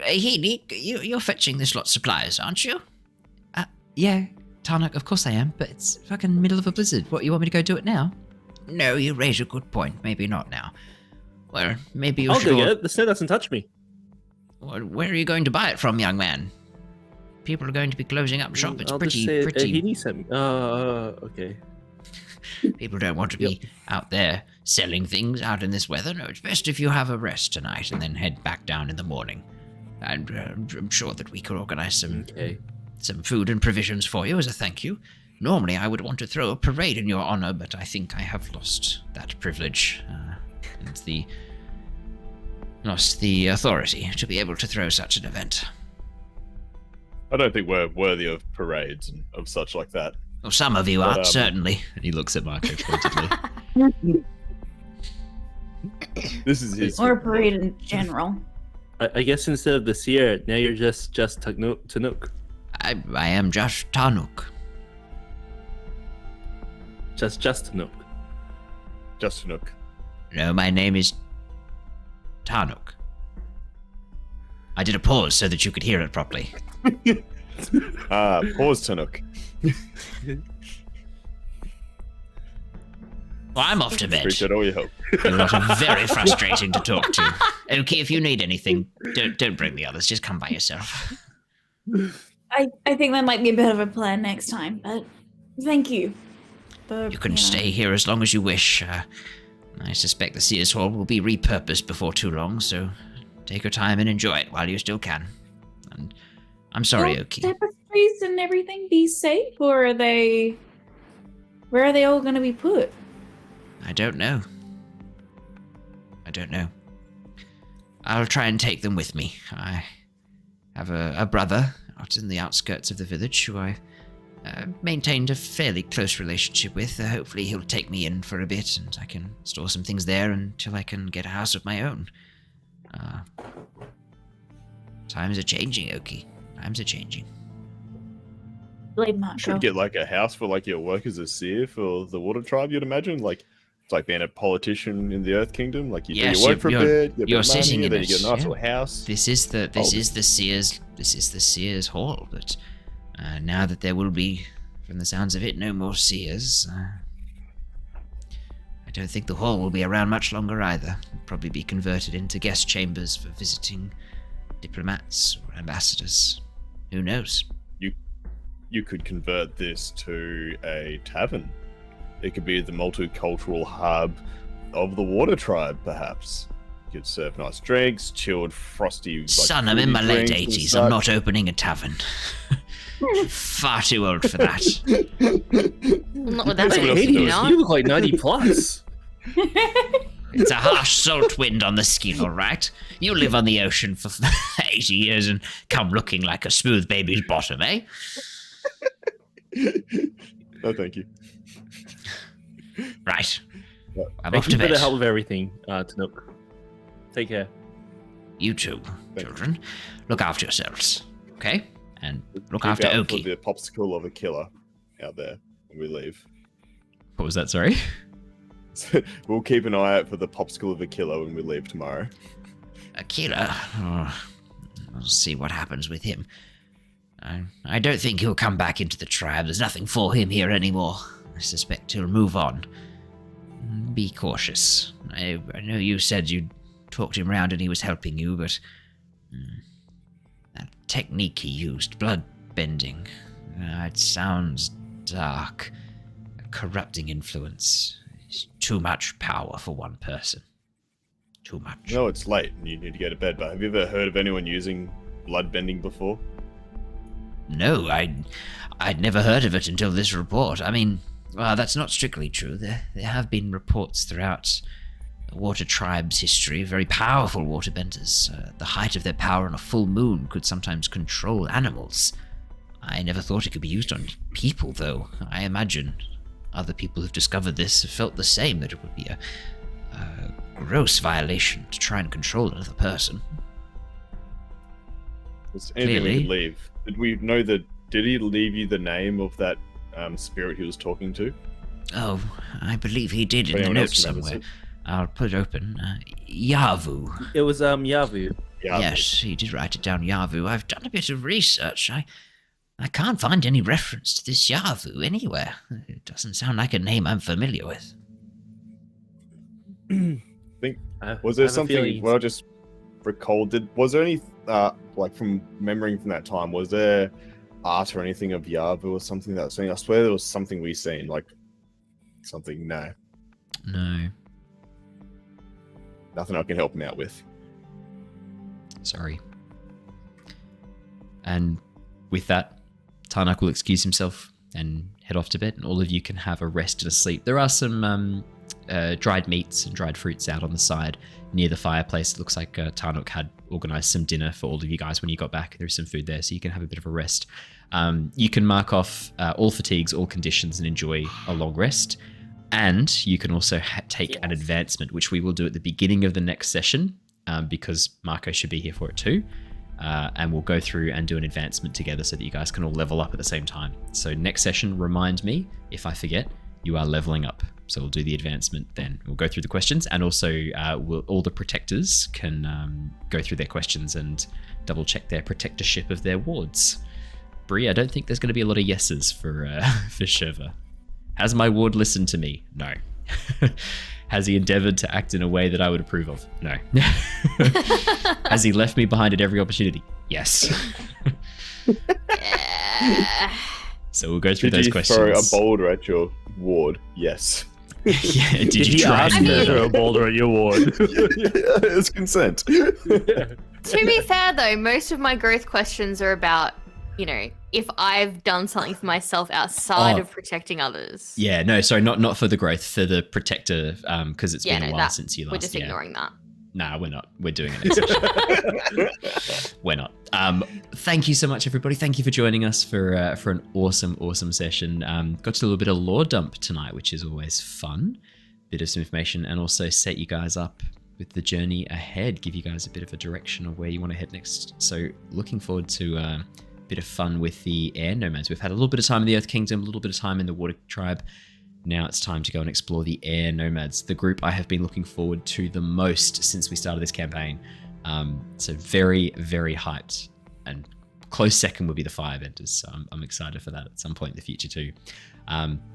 I: Healy, you're fetching this lot of supplies, aren't you?
E: Yeah, Tarnick, of course I am, but it's fucking middle of a blizzard. What, you want me to go do it now?
I: No, you raise a good point. Maybe not now. Well, maybe you
H: I'll
I: should.
H: go get it. The snow doesn't touch me.
I: Well, where are you going to buy it from, young man? People are going to be closing up shop. It's
H: I'll
I: pretty.
H: just say Healy sent me. Okay.
I: People don't want to be out there selling things out in this weather. No, it's best if you have a rest tonight and then head back down in the morning. And I'm sure that we could organize some food and provisions for you as a thank you. Normally, I would want to throw a parade in your honor, but I think I have lost that privilege and lost the authority to be able to throw such an event.
B: I don't think we're worthy of parades and of such like that.
I: Well, some of you
B: But,
I: are, certainly.
E: And he looks at Mako pointedly.
B: This is his.
G: Or a parade in general.
H: I guess instead of the seer, now you're just Tanuk.
I: I am just Tarnook.
H: Just Tanuk.
B: Just Nook.
I: No, my name is Tarnook. I did a pause so that you could hear it properly.
B: Pause Tanuk.
I: Well, I'm off to bed.
B: Appreciate all your help.
I: You're not very frustrating to talk to. Okay, if you need anything, don't bring the others. Just come by yourself.
G: I think that might be a bit of a plan next time, but thank you.
I: You can stay here as long as you wish. I suspect the Sears Hall will be repurposed before too long, so take your time and enjoy it while you still can. And I'm sorry, Oki.
G: Tapestries and everything be safe, or are they? Where are they all going to be put?
I: I don't know. I'll try and take them with me. I have a brother out in the outskirts of the village who I maintained a fairly close relationship with. Hopefully he'll take me in for a bit and I can store some things there until I can get a house of my own. Times are changing, Oki. Times are changing.
G: Blame Mako.
B: Should get like a house for like your work as a seer for the water tribe, you'd imagine. Like it's like being a politician in the Earth Kingdom. Like you do your work for a bit, you
I: you're sitting in
B: then
I: it,
B: you get a nice
I: yeah.
B: little house.
I: This is the Sears Hall, but now that there will be, from the sounds of it, no more Sears, I don't think the hall will be around much longer either. It'll probably be converted into guest chambers for visiting diplomats or ambassadors. Who knows?
B: You could convert this to a tavern. It could be the multicultural hub of the water tribe, perhaps. You could serve nice drinks, chilled, frosty. Like,
I: Son, I'm in my
B: fruity
I: late
B: drinks and
I: 80s. I'm
B: such.
I: not opening a tavern. Far too old for that.
C: Well, not with that
B: Someone else
C: many
B: to do
C: people,
B: it.
C: not.
H: You look like 90 plus.
I: It's a harsh salt wind on the skin, all right? You live on the ocean for 80 years and come looking like a smooth baby's bottom, eh?
B: No, thank you.
I: Right. I'm
H: Thank
I: off
H: you
I: to
H: for the
I: bed.
H: help of everything, Tanuk. Take care.
I: You too,
B: Thank
I: children. Look after yourselves, okay? And look
B: Keep
I: after
B: out
I: Oki.
B: For the popsicle of Akila out there when we leave.
E: What was that, sorry?
B: We'll keep an eye out for the popsicle of Akila when we leave tomorrow.
I: Akila, we'll see what happens with him. I don't think he'll come back into the tribe. There's nothing for him here anymore. I suspect he'll move on. Be cautious. I know you said you talked him round and he was helping you, but that technique he used, blood bending, it sounds dark. A corrupting influence. It's too much power for one person. too much.
B: No, it's late and you need to go to bed, but have you ever heard of anyone using bloodbending before?
I: No, I'd never heard of it until this report. I mean, well, that's not strictly true. There have been reports throughout the Water Tribe's history of very powerful waterbenders. The height of their power on a full moon could sometimes control animals. I never thought it could be used on people, though. I imagine other people who've discovered this have felt the same, that it would be a gross violation to try and control another person.
B: Was anything we could leave? Did we know that? Did he leave you the name of that spirit he was talking to?
I: Oh, I believe he did in the notes somewhere. I'll put it open. Yavu.
H: It was Yavu.
I: Yes, he did write it down, Yavu. I've done a bit of research. I can't find any reference to this Yavu anywhere. It doesn't sound like a name I'm familiar with.
B: Was there something? Well, I just recalled. Was there any like from remembering from that time? Was there art or anything of Yavu or something that was seen? I swear there was something we seen, like something. No, nothing I can help him out with.
E: Sorry. And with that, Tarnick will excuse himself and head off to bed, and all of you can have a rest and a sleep. There are some dried meats and dried fruits out on the side near the fireplace. It looks like Tarnick had organised some dinner for all of you guys when you got back. There's some food there, so you can have a bit of a rest. You can mark off all fatigues, all conditions, and enjoy a long rest. And you can also take an advancement, which we will do at the beginning of the next session, because Mako should be here for it too. And we'll go through and do an advancement together so that you guys can all level up at the same time. So next session, remind me, if I forget, you are leveling up. So we'll do the advancement then. We'll go through the questions, and also all the protectors can go through their questions and double check their protectorship of their wards. Bree, I don't think there's going to be a lot of yeses for Shurva. Has my ward listened to me? No. Has he endeavored to act in a way that I would approve of? No. Has he left me behind at every opportunity? Yes. So we'll go through those questions.
B: Did you throw a boulder at your ward? Yes.
E: Yeah, did you try
D: to throw a boulder at your ward?
B: Yeah, it's consent.
C: To be fair, though, most of my growth questions are about, if I've done something for myself outside of protecting others.
E: Yeah, no, sorry, not for the growth, for the protector, because it's been a while since you last.
C: We're just ignoring that.
E: Nah, we're not. We're doing it next session. We're not. Thank you so much, everybody. Thank you for joining us for an awesome session. Got to do a little bit of lore dump tonight, which is always fun. Bit of some information, and also set you guys up with the journey ahead. Give you guys a bit of a direction of where you want to head next. So looking forward to a bit of fun with the air nomads. We've had a little bit of time in the Earth Kingdom, a little bit of time in the Water Tribe. Now it's time to go and explore the air nomads, the group I have been looking forward to the most since we started this campaign. So very, very hyped. And close second would be the firebenders. So I'm excited for that at some point in the future too.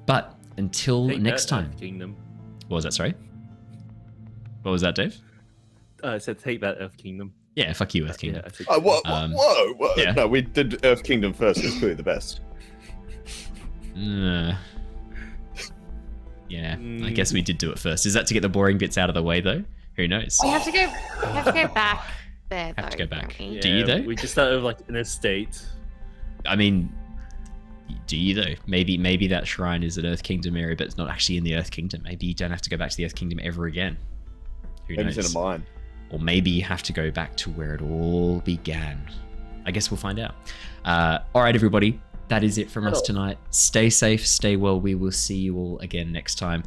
E: But until next time.
H: Kingdom.
E: What was that, sorry? What was that, Dave?
H: I said take that Earth Kingdom.
E: Yeah, fuck you, Earth Kingdom.
B: Yeah, whoa.
E: Yeah.
B: No, we did Earth Kingdom first. It's clearly the best.
E: Yeah, I guess we did do it first. Is that to get the boring bits out of the way, though? Who knows?
C: We have to go back there, though.
E: Have to go back.
C: Yeah,
E: do you, though?
H: We just started with, an estate.
E: I mean, do you, though? Maybe that shrine is an Earth Kingdom area, but it's not actually in the Earth Kingdom. Maybe you don't have to go back to the Earth Kingdom ever again. Who knows?
B: Maybe it's in a mine.
E: Or maybe you have to go back to where it all began. I guess we'll find out. All right, everybody. That is it from us tonight. Stay safe, stay well. We will see you all again next time.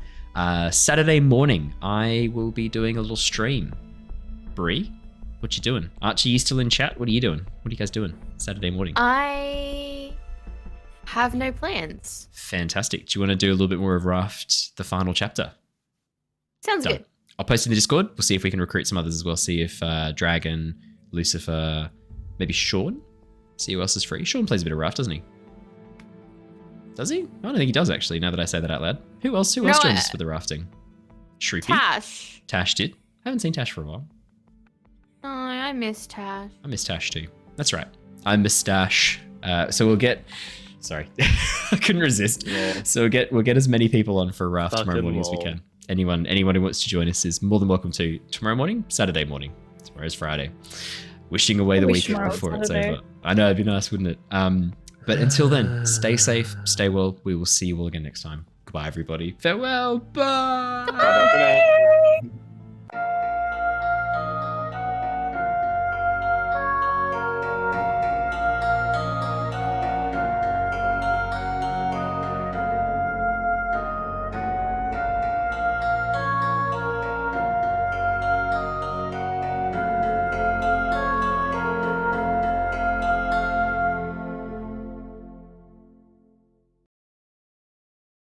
E: Saturday morning, I will be doing a little stream. Bree, what you doing? Archie, you still in chat? What are you doing? What are you guys doing Saturday morning?
C: I have no plans.
E: Fantastic. Do you want to do a little bit more of Raft, the final chapter?
C: Sounds good.
E: I'll post in the Discord. We'll see if we can recruit some others as well. See if Dragon, Lucifer, maybe Sean. See who else is free. Sean plays a bit of Raft, doesn't he? Does he? I don't think he does, actually, now that I say that out loud. Who else joins us for the rafting? Shrupi? Tash did. I haven't seen Tash for a while.
C: Oh, I miss Tash.
E: I miss Tash too. That's right. I miss Tash. So we'll get... Sorry. I couldn't resist. Yeah. So we'll get as many people on for Raft tomorrow morning as we can. anyone who wants to join us is more than welcome to tomorrow morning, Saturday morning. Tomorrow's Friday. Wishing away the weekend before it's over. I know, it'd be nice, wouldn't it? But until then, stay safe, stay well. We will see you all again next time. Goodbye, everybody. Farewell. Bye.
F: Bye.